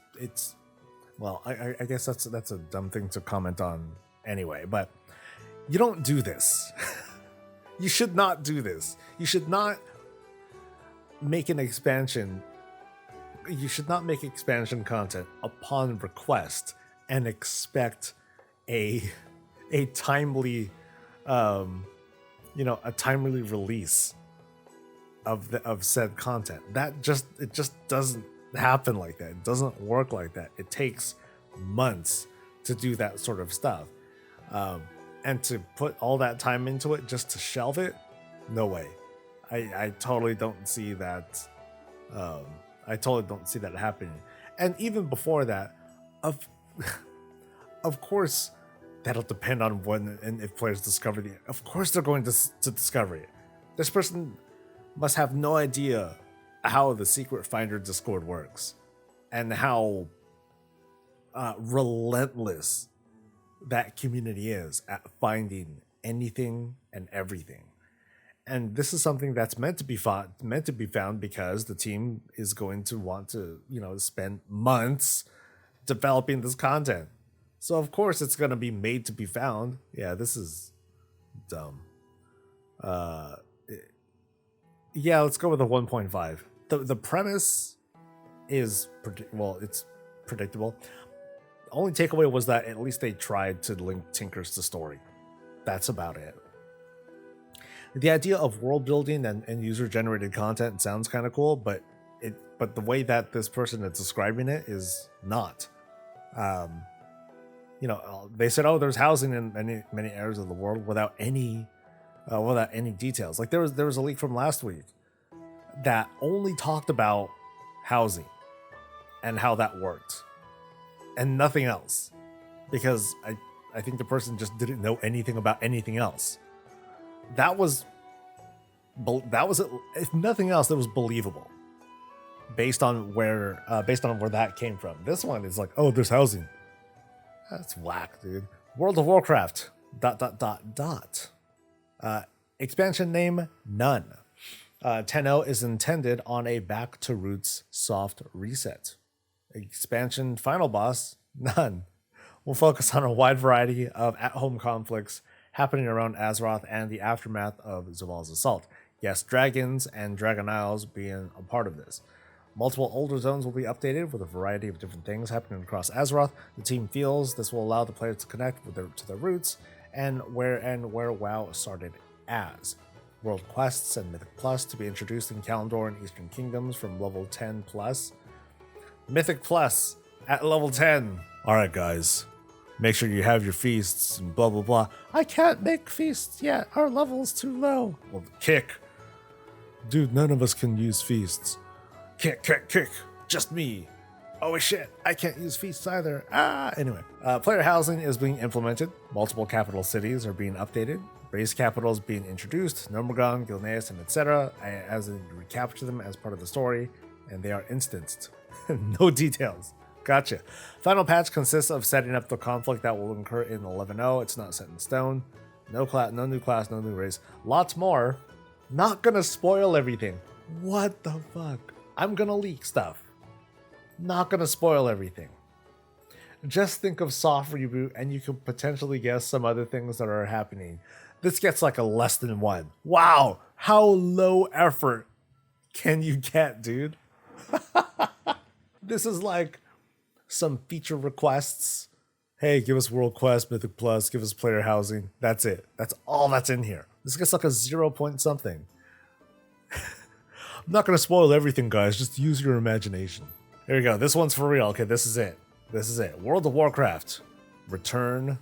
well, I guess that's a dumb thing to comment on anyway, but you don't do this. You should not do this. You should not make an expansion. You should not make expansion content upon request and expect a timely a timely release of said content. It just doesn't happen like that. It doesn't work like that. It takes months to do that sort of stuff, and to put all that time into it just to shelve it, no way. I totally don't see that. I totally don't see that happening. And even before that, of course, that'll depend on when and if players discover the. Of course, they're going to discover it. This person must have no idea how the Secret Finder Discord works and how relentless that community is at finding anything and everything. And this is something that's meant to be found because the team is going to want to, spend months developing this content. So of course it's going to be made to be found. Yeah, this is dumb. Yeah, let's go with a 1.5. The premise is it's predictable. The only takeaway was that at least they tried to link Tinkers to story. That's about it. The idea of world building and user generated content sounds kind of cool, but the way that this person is describing it is not. They said, there's housing in many areas of the world without any details. Like there was a leak from last week that only talked about housing and how that worked and nothing else, because I think the person just didn't know anything about anything else. That was if nothing else, that was believable based on where that came from. This one is like, there's housing. That's whack, dude. World of Warcraft. ... Expansion name, none. 10.0 is intended on a back to roots soft reset. Expansion final boss, none. We'll focus on a wide variety of at-home conflicts happening around Azeroth and the aftermath of Zaval's assault. Yes, dragons and Dragon Isles being a part of this. Multiple older zones will be updated with a variety of different things happening across Azeroth. The team feels this will allow the players to connect with to their roots and where WoW started as. World quests and Mythic Plus to be introduced in Kalimdor and Eastern Kingdoms from level 10 plus. Mythic Plus at level 10. Alright guys, make sure you have your feasts and blah blah blah. I can't make feasts yet, our level's too low. Well, kick. Dude, none of us can use feasts. Kick. Just me. Oh shit, I can't use feasts either. Anyway. Player housing is being implemented. Multiple capital cities are being updated. Race capitals being introduced. Nomergon, Gilneas, and etc. as they recapture them as part of the story. And they are instanced. No details. Gotcha. Final patch consists of setting up the conflict that will occur in 11.0. It's not set in stone. No new class, no new race. Lots more. Not gonna spoil everything. What the fuck? I'm gonna leak stuff. Not gonna spoil everything. Just think of soft reboot and you can potentially guess some other things that are happening. This gets like a less than 1. Wow, how low effort can you get, dude? This is like some feature requests. Hey, give us World Quest, Mythic Plus, give us player housing. That's it. That's all that's in here. This gets like a 0 point something. I'm not going to spoil everything, guys. Just use your imagination. Here we go. This one's for real. Okay, this is it. World of Warcraft. Return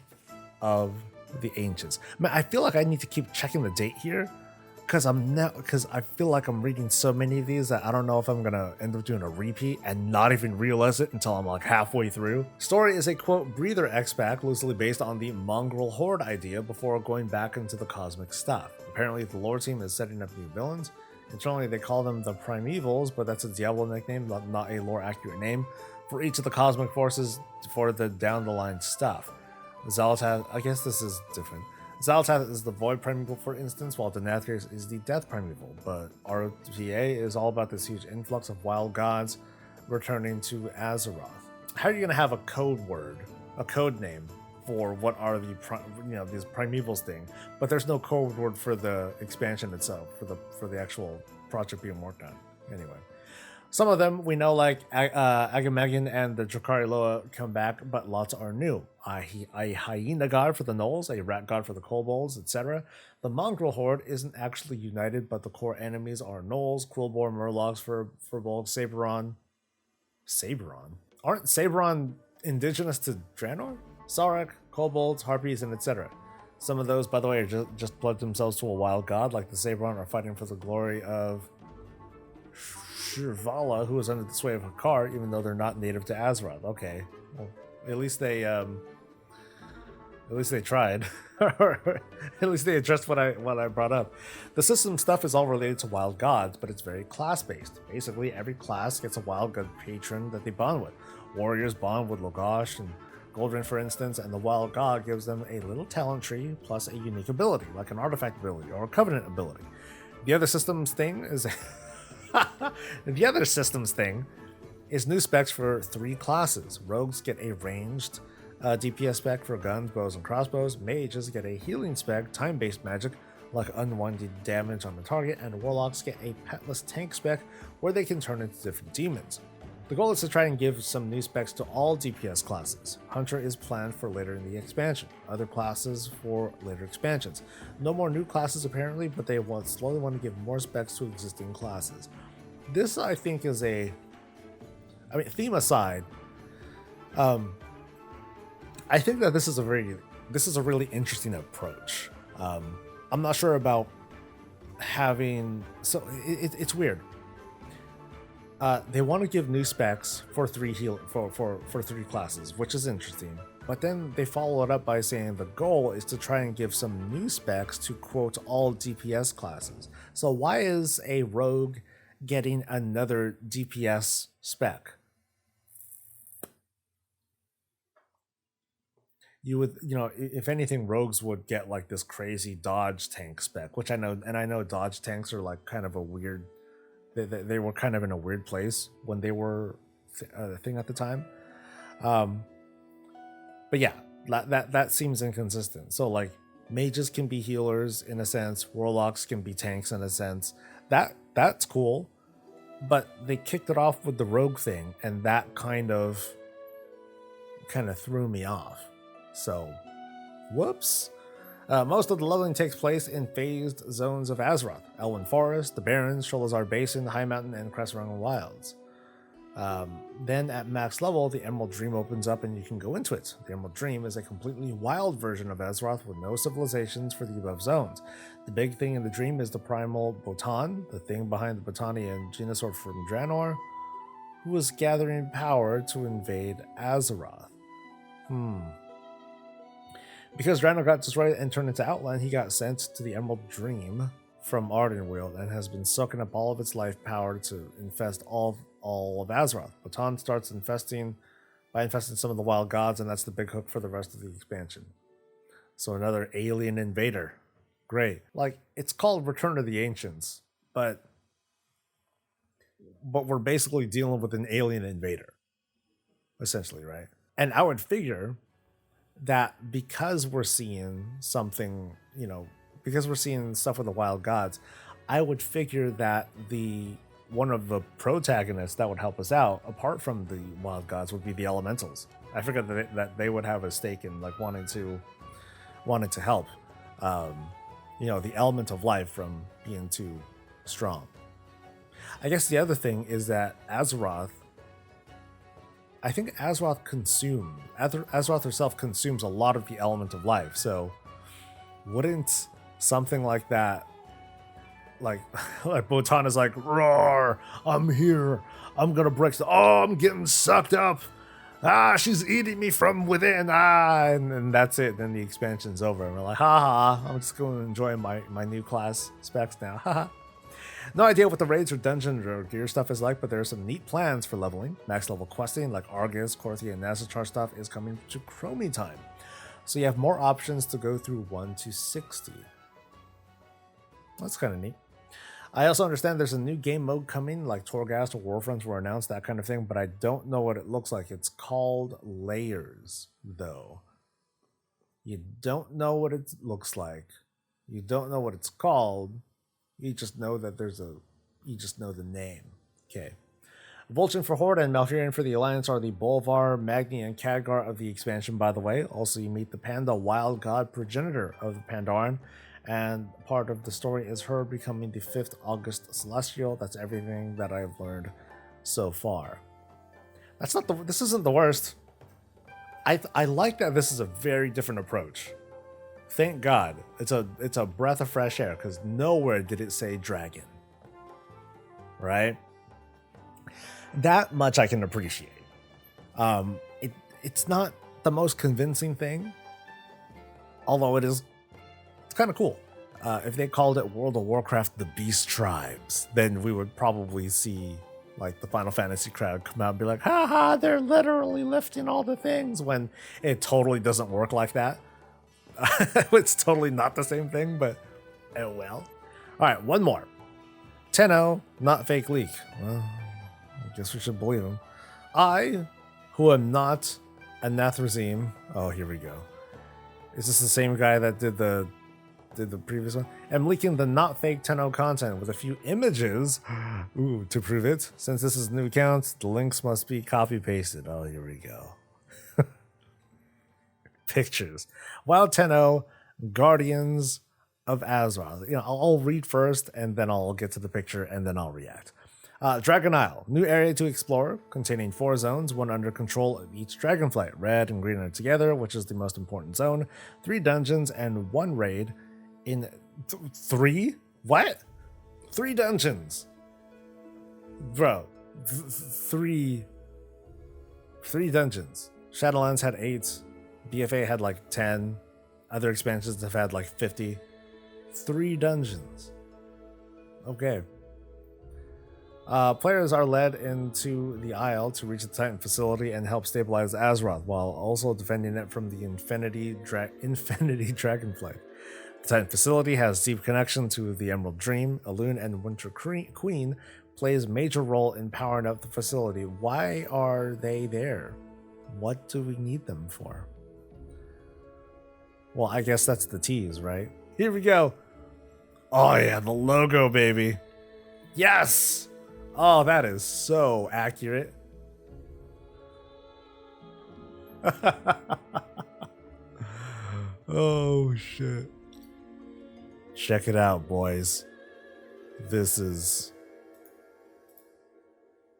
of the Ancients. Man, I feel like I need to keep checking the date here because I feel like I'm reading so many of these that I don't know if I'm gonna end up doing a repeat and not even realize it until I'm like halfway through. Story is a quote breather X-Pack loosely based on the Mongrel Horde idea before going back into the cosmic stuff. Apparently the lore team is setting up new villains. Internally they call them the Primevals, but that's a Diablo nickname, not a lore accurate name, for each of the cosmic forces for the down the line stuff. Xalatath, I guess this is different. Xalatath is the Void Primeval, for instance, while Denathrius is the Death Primeval, but RTA is all about this huge influx of wild gods returning to Azeroth. How are you going to have a code word, a code name for what are the these Primevals thing, but there's no code word for the expansion itself, for the actual project being worked on? Anyway. Some of them we know, like Agamemnon and the Drakari Loa, come back, but lots are new. A hyena god for the gnolls, a rat god for the kobolds, etc. The Mongrel Horde isn't actually united, but the core enemies are gnolls, Quillbore, Murlocs for Bolg, Saberon. Saberon? Aren't Saberon indigenous to Draenor? Sarek, kobolds, harpies, and etc. Some of those, by the way, are just pledged themselves to a wild god, like the Saberon are fighting for the glory of Shirvala, who is under the sway of Hakar, even though they're not native to Azeroth. Okay, well, at least they tried, or at least they addressed what I brought up. The system stuff is all related to wild gods, but it's very class based. Basically, every class gets a wild god patron that they bond with. Warriors bond with Logosh and Goldrin, for instance, and the wild god gives them a little talent tree plus a unique ability, like an artifact ability or a covenant ability. The other systems thing is. The other systems thing is new specs for 3 classes. Rogues get a ranged DPS spec for guns, bows, and crossbows. Mages get a healing spec, time-based magic, like unwinding damage on the target, and Warlocks get a petless tank spec where they can turn into different demons. The goal is to try and give some new specs to all DPS classes. Hunter is planned for later in the expansion. Other classes for later expansions. No more new classes apparently, but they slowly want to give more specs to existing classes. This, I think, is theme aside, I think that this is a really interesting approach. I'm not sure about having, it's weird. They want to give new specs for 3 classes, which is interesting. But then they follow it up by saying the goal is to try and give some new specs to quote all DPS classes. So why is a rogue getting another DPS spec? you would, if anything, rogues would get like this crazy dodge tank spec, which I know, and I know dodge tanks are like kind of a weird, they were kind of in a weird place when they were a thing at the time. But yeah, that seems inconsistent. So like mages can be healers in a sense, warlocks can be tanks in a sense. That's cool. But they kicked it off with the rogue thing, and that kind of threw me off. So, whoops. Most of the leveling takes place in phased zones of Azeroth: Elwyn Forest, the Barrens, Sholazar Basin, the High Mountain, and Cressrangle Wilds. Then at max level, the Emerald Dream opens up and you can go into it. The Emerald Dream is a completely wild version of Azeroth with no civilizations for the above zones. The big thing in the dream is the primal Botan, the thing behind the Botanian Genusort from Draenor, who was gathering power to invade Azeroth. Because Draenor got destroyed and turned into Outland, he got sent to the Emerald Dream from Ardenweald and has been soaking up all of its life power to infest all of Azeroth. Botan starts infesting some of the wild gods, and that's the big hook for the rest of the expansion. So another alien invader. Great. Like, it's called Return of the Ancients, but we're basically dealing with an alien invader, essentially, right? And I would figure that because we're seeing something, because we're seeing stuff with the wild gods, I would figure that one of the protagonists that would help us out, apart from the wild gods, would be the elementals. I figured that they would have a stake in like wanting to help, the element of life from being too strong. I guess the other thing is that Azeroth herself consumes a lot of the element of life. So wouldn't something like that, like Botan is like, roar, I'm here, I'm gonna break I'm getting sucked up, she's eating me from within, and that's it. Then the expansion's over and we're like, haha, I'm just going to enjoy my new class specs now, haha. No idea what the raids or dungeon or gear stuff is like, but there are some neat plans for leveling. Max level questing like Argus, Korthia, and Nazachar stuff is coming to Chromie time, so you have more options to go through 1 to 60. That's kind of neat. I also understand there's a new game mode coming, like Torghast or Warfronts were announced, that kind of thing, but I don't know what it looks like. It's called Layers, though. You don't know what it looks like. You don't know what it's called. You just know that you just know the name. Okay. Vulcan for Horde and Malfurion for the Alliance are the Bolvar, Magni, and Khadgar of the expansion, by the way. Also, you meet the Panda Wild God progenitor of the Pandaren, and part of the story is her becoming the 5th August Celestial. That's everything that I've learned so far. This isn't the worst. I like that this is a very different approach. Thank God. It's a breath of fresh air, because nowhere did it say dragon. Right? That much I can appreciate. It's not the most convincing thing, although it's kind of cool. If they called it World of Warcraft: The Beast Tribes, then we would probably see like the Final Fantasy crowd come out and be like, haha, they're literally lifting all the things, when it totally doesn't work like that. It's totally not the same thing, but oh well. All right, one more. Tenno, not fake leak. Well, I guess we should believe him. I, who am not a Nathrazim. Oh, here we go. Is this the same guy that did the previous one? I'm leaking the not fake Tenno content with a few images to prove it. Since this is a new account, the links must be copy pasted. Oh, here we go. Pictures. Wild Tenno, Guardians of Azeroth. I'll read first, and then I'll get to the picture, and then I'll react. Dragon Isle, new area to explore, containing 4 zones, one under control of each dragonflight. Red and green are together, which is the most important zone. 3 dungeons and 1 raid in 3? What? 3 dungeons, bro. 3 dungeons. Shadowlands had 8. BFA had like 10. Other expansions have had like 50. 3 dungeons. Okay. Players are led into the Isle to reach the Titan facility and help stabilize Azeroth, while also defending it from the Infinity Dragonflight. The Titan facility has deep connection to the Emerald Dream. Elune and Winter Queen plays a major role in powering up the facility. Why are they there? What do we need them for? Well, I guess that's the tease, right? Here we go. Oh yeah, the logo, baby. Yes! Oh, that is so accurate. Oh, shit. Check it out, boys. This is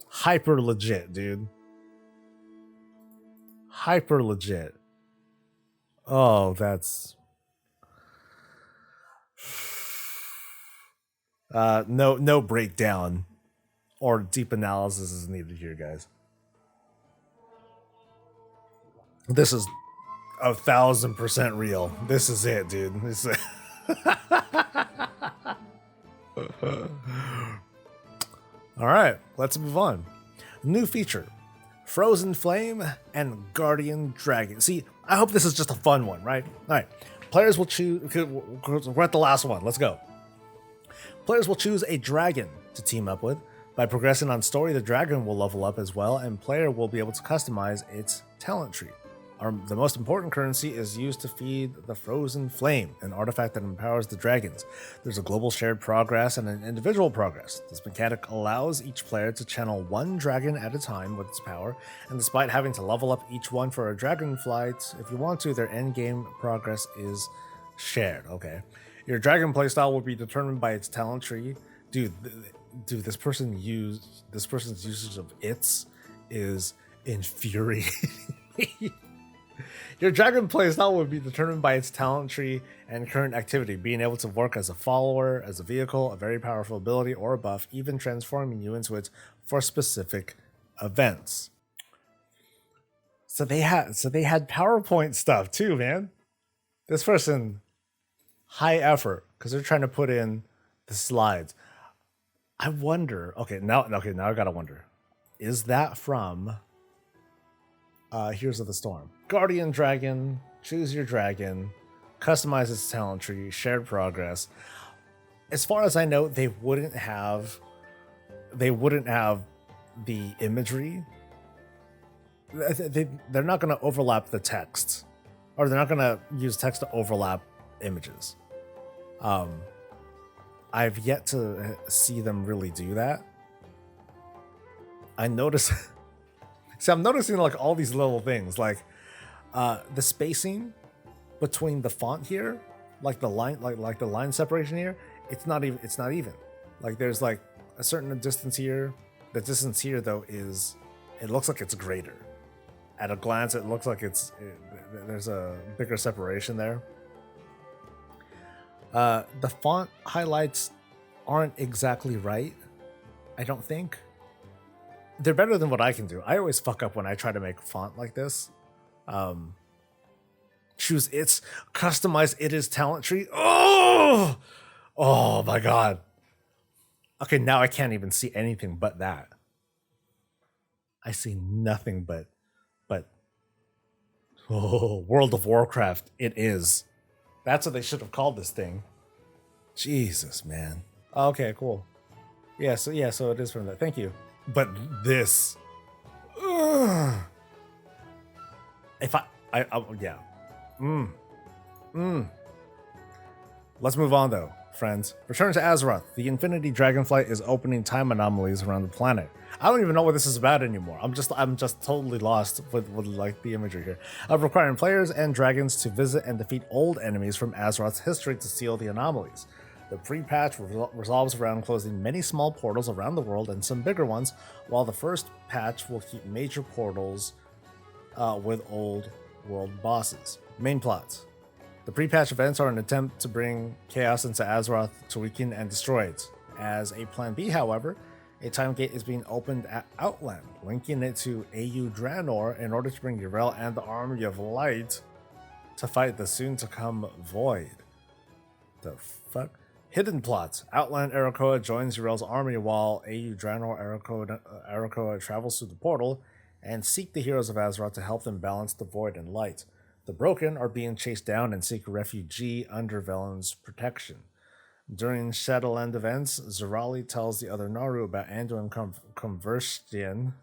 hyper legit, dude. Hyper legit. Oh, that's... no breakdown or deep analysis is needed here, guys. This is 1,000% real. This is it, dude. This is All right, let's move on. New feature: Frozen Flame and Guardian Dragon. See, I hope this is just a fun one, right? All right, players will choose. We're at the last one. Let's go. Players will choose a dragon to team up with. By progressing on story, the dragon will level up as well, and player will be able to customize its talent tree. The most important currency is used to feed the Frozen Flame, an artifact that empowers the dragons. There's a global shared progress and an individual progress. This mechanic allows each player to channel one dragon at a time with its power, and despite having to level up each one for a dragon flight, if you want to, their endgame progress is shared. Okay. Your dragon playstyle will be determined by its talent tree. Dude, this person's usage of its is infuriating. Your dragon playstyle will be determined by its talent tree and current activity, being able to work as a follower, as a vehicle, a very powerful ability, or a buff, even transforming you into it for specific events. So they had PowerPoint stuff too, man. This person, high effort, because they're trying to put in the slides. I wonder. Now I gotta wonder. Is that from Heroes of the Storm? Guardian Dragon, choose your dragon, customize its talent tree, shared progress. As far as I know, they wouldn't have the imagery. They're not going to overlap the text, or they're not going to use text to overlap images. I've yet to see them really do that. I notice. See, I'm noticing like all these little things, like the spacing between the font here, like the line, like the line separation here. It's not even. Like there's like a certain distance here. The distance here though it looks like it's greater. At a glance, it looks like there's a bigger separation there. The font highlights aren't exactly right, I don't think. They're better than what I can do. I always fuck up when I try to make font like this. Choose its, customize it as talent tree. Oh my god. Okay, now I can't even see anything but that. I see nothing but World of Warcraft. It is. That's what they should have called this thing. Jesus, man. Okay, cool. So it is from that. Thank you. But this, if yeah. Let's move on though, friends. Return to Azeroth. The Infinity Dragonflight is opening time anomalies around the planet. I don't even know what this is about anymore. I'm just totally lost with like the imagery here. Requiring players and dragons to visit and defeat old enemies from Azeroth's history to seal the anomalies. The pre-patch resolves around closing many small portals around the world and some bigger ones, while the first patch will keep major portals with old world bosses. Main plots. The pre-patch events are an attempt to bring chaos into Azeroth to weaken and destroy it. As a plan B, however, a time gate is being opened at Outland, linking it to AU Draenor in order to bring Yrel and the Army of Light to fight the soon-to-come Void. The fuck? Hidden plot. Outland Arakoa joins Urel's army while AU General Arakoa travels through the portal and seek the heroes of Azeroth to help them balance the void and light. The broken are being chased down and seek refuge under Velen's protection. During Shadowland events, Zerali tells the other Naru about Anduin conversion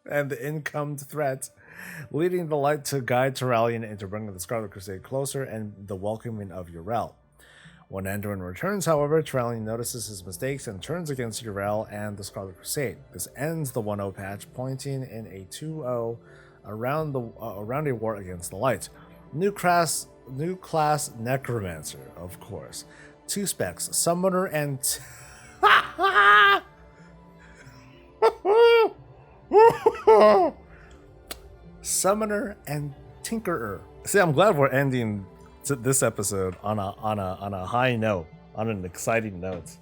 and the income threat, leading the light to guide Turalian into bringing the Scarlet Crusade closer and the welcoming of Urel. When Anduin returns, however, Turalian notices his mistakes and turns against Urel and the Scarlet Crusade. This ends the 1-0 patch, pointing in a 2-0 around a war against the light. New class Necromancer, of course. 2 specs, Summoner and... Summoner and Tinkerer. See, I'm glad we're ending this episode on a high note, on an exciting note.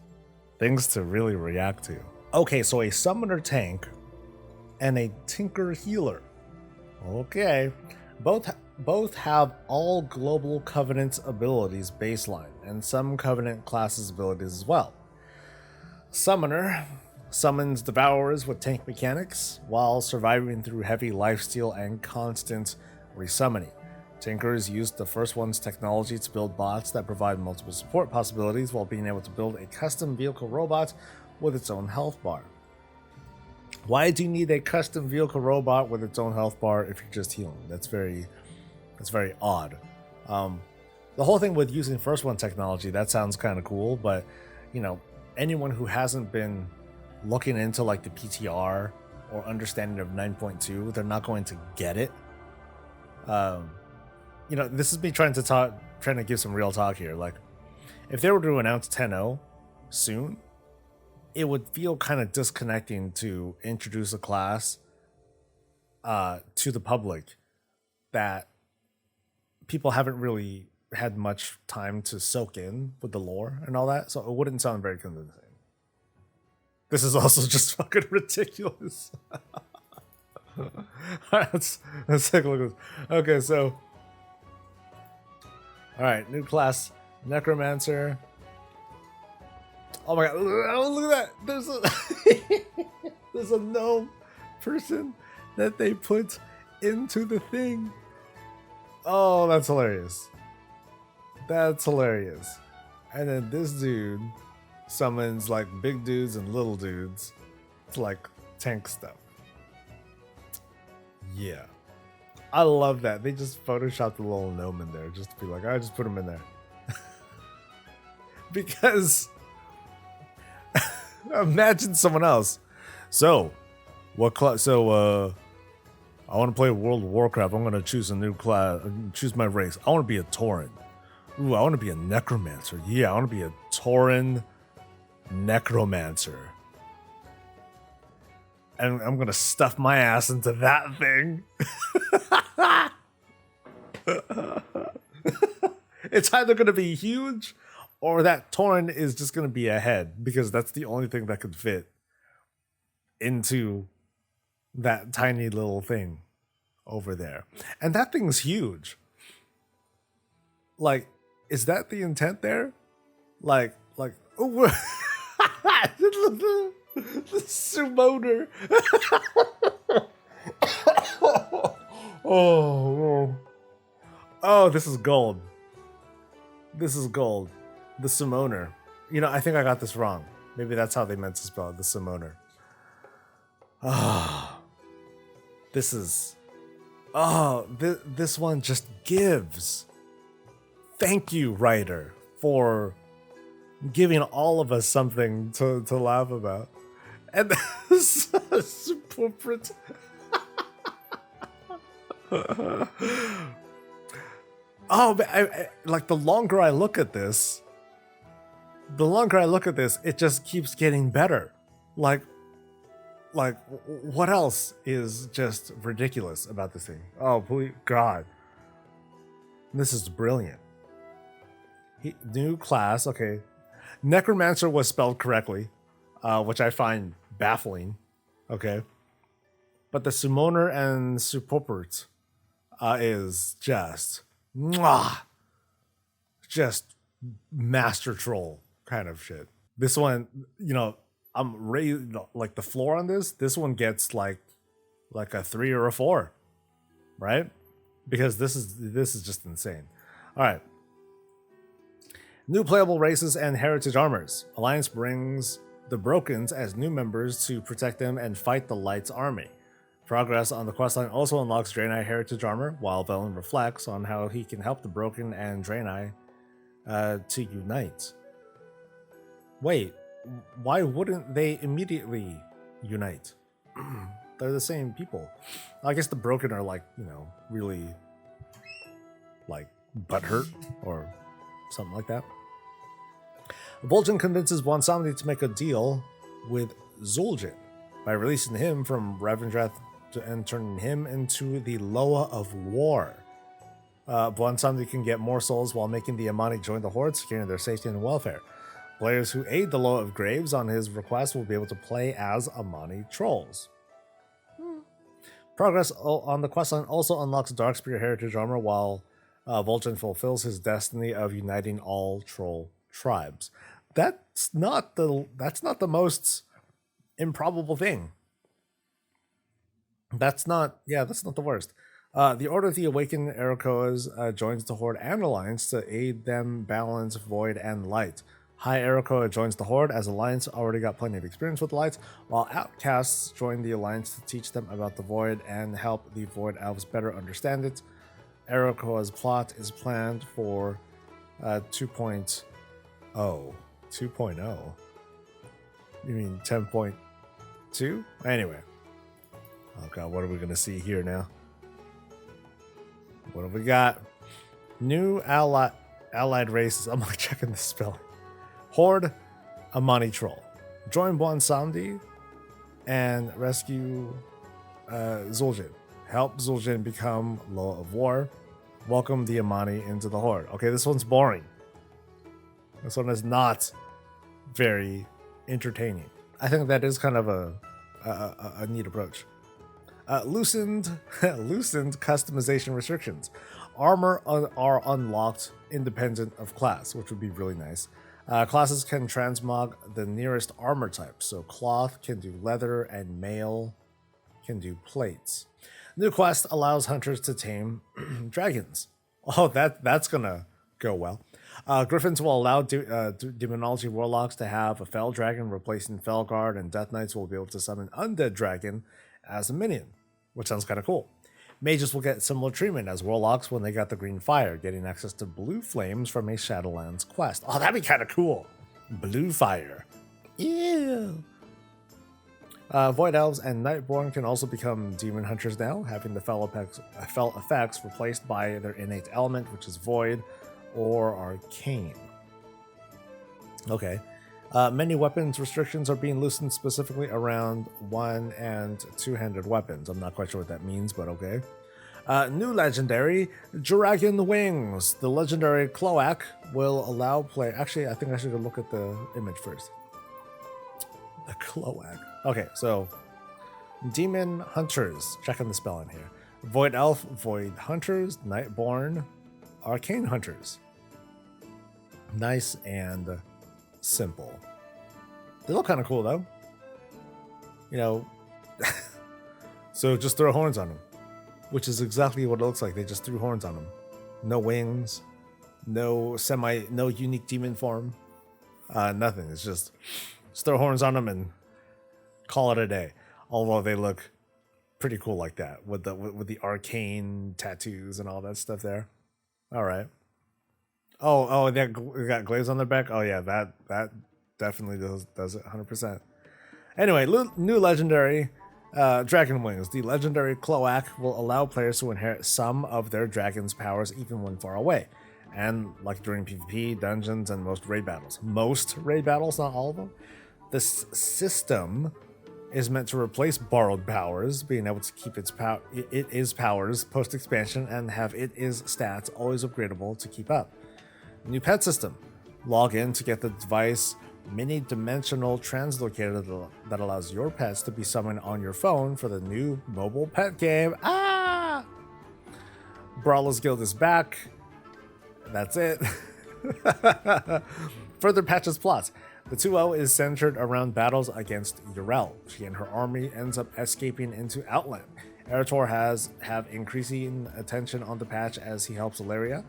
Things to really react to. Okay, so a Summoner tank and a Tinker healer. Okay. Both have all Global Covenant abilities baseline, and some Covenant classes abilities as well. Summoner summons Devourers with tank mechanics, while surviving through heavy lifesteal and constant resummoning. Tinkers use the first one's technology to build bots that provide multiple support possibilities, while being able to build a custom vehicle robot with its own health bar. Why do you need a custom vehicle robot with its own health bar if you're just healing? That's very odd. The whole thing with using first one technology, that sounds kind of cool, but you know, anyone who hasn't been looking into like the PTR or understanding of 9.2, they're not going to get it. You know, this is me trying to give some real talk here. Like, if they were to announce 10.0 soon, it would feel kind of disconnecting to introduce a class to the public that people haven't really had much time to soak in with the lore and all that, so it wouldn't sound very convincing. This is also just fucking ridiculous. Alright, let's take a look at this. Okay, so alright, new class, Necromancer. Oh my god, oh, look at that! There's a gnome person that they put into the thing. Oh, that's hilarious. That's hilarious. And then this dude summons like big dudes and little dudes to like tank stuff. Yeah. I love that. They just photoshopped a little gnome in there just to be like, I just put him in there. Because imagine someone else. So, what class? So, I want to play World of Warcraft. I'm going to choose a new class, choose my race. I want to be a Tauren. Ooh, I want to be a Necromancer. Yeah, I want to be a Tauren Necromancer. And I'm going to stuff my ass into that thing. It's either going to be huge or that Tauren is just going to be a head, because that's the only thing that could fit into that tiny little thing over there. And that thing's huge. Like, is that the intent there? Like, oh, the summoner. Oh, this is gold. This is gold. The summoner. You know, I think I got this wrong. Maybe that's how they meant to spell it, the summoner. This is... this one just gives. Thank you, writer, for giving all of us something to laugh about. And this super print. Like, the longer I look at this, it just keeps getting better. Like, what else is just ridiculous about this thing? Oh, please, God. This is brilliant. New class, okay. Necromancer was spelled correctly, which I find baffling, okay. But the Summoner and Supopert is just, mwah, just master troll. kind of shit. This one, I'm raised like the floor on this. This one gets like a 3 or a 4, right? Because this is just insane. All right. New playable races and heritage armors. Alliance brings the Brokens as new members to protect them and fight the Light's army. Progress on the questline also unlocks Draenei heritage armor, while Velen reflects on how he can help the Broken and Draenei to unite. Wait, why wouldn't they immediately unite? They're the same people. I guess the Broken are like, really like butthurt or something like that. Vol'jin convinces Bwonsamdi to make a deal with Zul'jin by releasing him from Revendreth and turning him into the Loa of War. Bwonsamdi can get more souls while making the Amani join the Horde, securing their safety and welfare. Players who aid the Loa of Graves on his request will be able to play as Amani trolls. Progress on the questline also unlocks Darkspear heritage armor, while Vol'jin fulfills his destiny of uniting all troll tribes. That's not the most improbable thing. That's not the worst. The Order of the Awakened Arakoas joins the Horde and Alliance to aid them balance Void and Light. High Arakoa joins the Horde, as Alliance already got plenty of experience with Light, while Outcasts join the Alliance to teach them about the Void and help the Void Elves better understand it. Arakoa's plot is planned for 2.0. 2.0? You mean 10.2? Anyway. Oh god, what are we going to see here now? What have we got? New allied races. I'm like checking the spelling. Horde, Amani Troll. Join Bwonsamdi and rescue Zul'jin. Help Zul'jin become Loa of War. Welcome the Amani into the Horde. Okay, this one's boring. This one is not very entertaining. I think that is kind of a neat approach. Loosened customization restrictions. Armor are unlocked independent of class, which would be really nice. Classes can transmog the nearest armor type, so cloth can do leather and mail can do plates. New quest allows hunters to tame dragons. Oh, that's gonna go well. Griffins will allow demonology warlocks to have a fell dragon replacing Felguard, and Death Knights will be able to summon undead dragon as a minion, which sounds kind of cool. Mages will get similar treatment as warlocks when they got the green fire, getting access to blue flames from a Shadowlands quest. Oh, that'd be kind of cool. Blue fire. Ew. Void Elves and Nightborne can also become demon hunters now, having the fell effects replaced by their innate element, which is Void or Arcane. Okay. Many weapons restrictions are being loosened specifically around one- and two-handed weapons. I'm not quite sure what that means, but okay. New legendary, Dragon Wings. The legendary Cloak will allow play. Actually, I think I should go look at the image first. The Cloak. Okay, so Demon Hunters. Checking the spelling here. Void Elf, Void Hunters, Nightborne, Arcane Hunters. Nice and simple. They look kind of cool though. So just throw horns on them, which is exactly what it looks like. They just threw horns on them. No wings, no unique demon form, nothing. It's just throw horns on them and call it a day. Although they look pretty cool like that with the arcane tattoos and all that stuff there. All right. Oh, they got glaze on their back. Oh yeah, that definitely does it 100%. Anyway, new legendary Dragon Wings. The legendary Cloak will allow players to inherit some of their dragon's powers even when far away, and like during PvP, dungeons, and most raid battles. Most raid battles, not all of them. This system is meant to replace borrowed powers, being able to keep its powers post expansion and have its stats always upgradable to keep up. New pet system. Log in to get the device mini-dimensional translocator that allows your pets to be summoned on your phone for the new mobile pet game. Brawler's Guild is back. That's it. further patches plots. The 2.0 is centered around battles against Yrel. She and her army ends up escaping into Outland. Eretor have increasing attention on the patch as he helps Ilaria,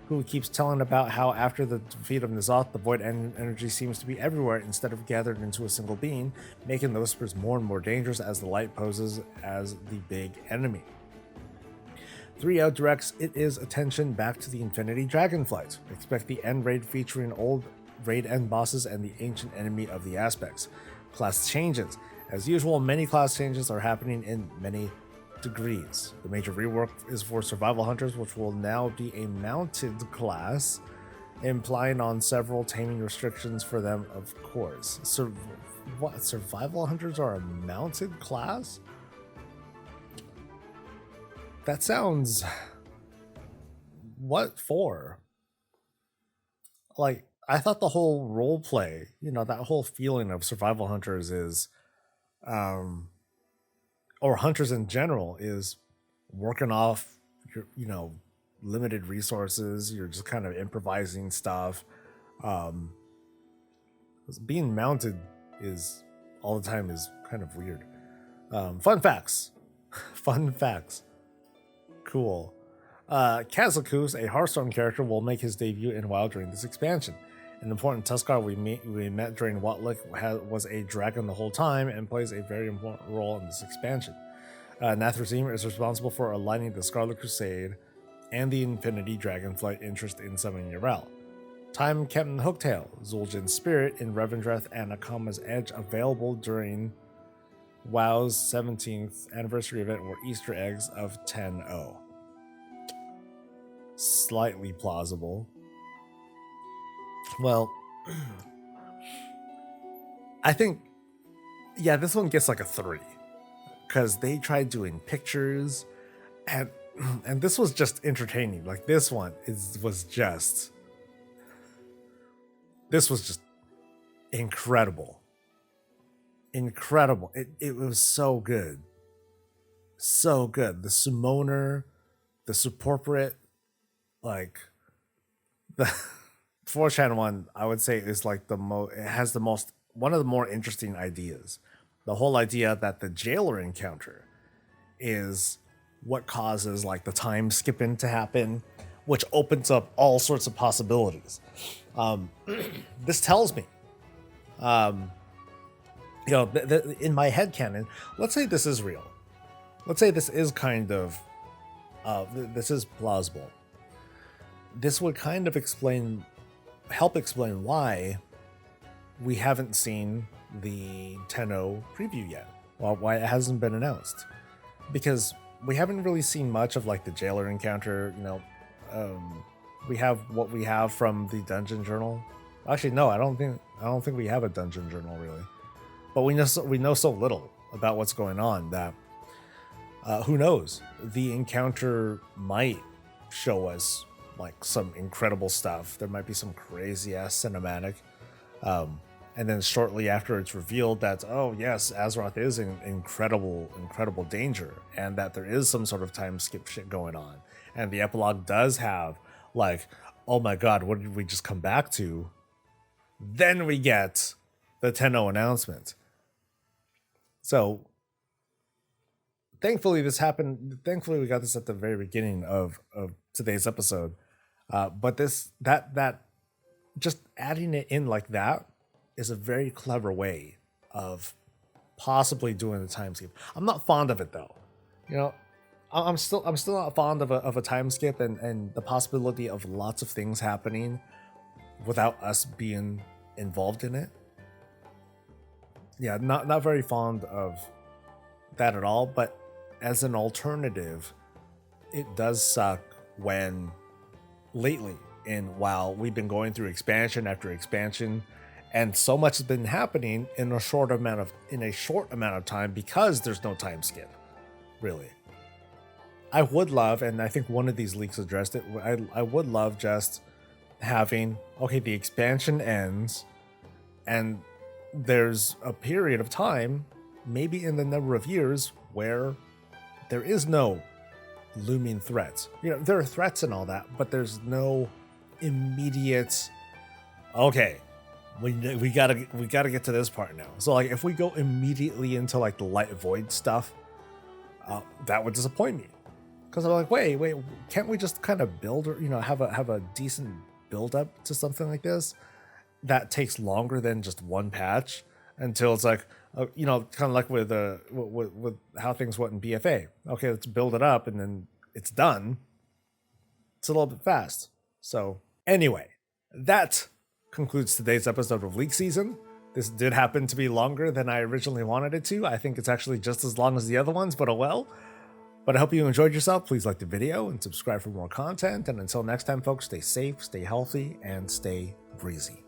who keeps telling about how after the defeat of N'Zoth, the void energy seems to be everywhere instead of gathered into a single being, making the Whispers more and more dangerous as the light poses as the big enemy. 3.0 directs its attention back to the Infinity Dragonflight. Expect the end raid featuring old raid end bosses and the ancient enemy of the aspects. Class changes. As usual, many class changes are happening in many degrees. The major rework is for survival hunters, which will now be a mounted class, implying on several taming restrictions for them, of course. Survival hunters are a mounted class? That sounds... What for? Like, I thought the whole role play, that whole feeling of survival hunters is, or hunters in general, is working off your, limited resources. You're just kind of improvising stuff. Being mounted is all the time is kind of weird. Fun facts. Fun facts. Cool. Kazakus, a Hearthstone character, will make his debut in WoW during this expansion. An important Tuskar we met during Watlick was a dragon the whole time and plays a very important role in this expansion. Nathrazim is responsible for aligning the Scarlet Crusade and the Infinity Dragonflight interest in summoning Yrel. Time Captain Hooktail, Zul'jin's spirit in Revendreth and Akama's Edge, available during WoW's 17th anniversary event were Easter eggs of 10.0. Slightly plausible. Well, I think, yeah, this one gets like a 3 because they tried doing pictures and this was just entertaining. Like this one was just incredible. Incredible. It was so good. So good. The Summoner, the Supporporate, like the 4chan one, I would say is like it has the most, one of the more interesting ideas. The whole idea that the jailer encounter is what causes like the time skipping to happen, which opens up all sorts of possibilities. This tells me, in my headcanon, let's say this is real. Let's say this is kind of, this is plausible. This would kind of help explain why we haven't seen the 10.0 preview yet. Well, why it hasn't been announced. Because we haven't really seen much of like the jailer encounter, we have what we have from the dungeon journal. Actually, no, I don't think we have a dungeon journal really. But we know so little about what's going on that who knows? The encounter might show us like some incredible stuff. There might be some crazy ass cinematic. And then shortly after it's revealed that, oh yes, Azeroth is in incredible danger, and that there is some sort of time skip shit going on. And the epilogue does have like, oh my god, what did we just come back to? Then we get the 10.0 announcement. So thankfully this happened. Thankfully we got this at the very beginning of today's episode. But that just adding it in like that is a very clever way of possibly doing the time skip. I'm not fond of it though. I'm still not fond of a time skip and the possibility of lots of things happening without us being involved in it. Yeah, not very fond of that at all, but as an alternative, it does suck when lately in WoW we've been going through expansion after expansion, and so much has been happening in a short amount of time because there's no time skip. Really, I would love, and I think one of these leaks addressed it, I would love just having, okay, the expansion ends and there's a period of time, maybe in the number of years, where there is no looming threats. There are threats and all that, but there's no immediate, okay, we gotta get to this part now. So like, if we go immediately into like the light void stuff, that would disappoint me, because I'm like, wait, can't we just kind of build, or have a decent build up to something like this that takes longer than just one patch, until it's like, kind of like with how things went in BFA. Okay, let's build it up and then it's done. It's a little bit fast. So anyway, that concludes today's episode of League Season. This did happen to be longer than I originally wanted it to. I think it's actually just as long as the other ones, but oh well. But I hope you enjoyed yourself. Please like the video and subscribe for more content. And until next time, folks, stay safe, stay healthy, and stay breezy.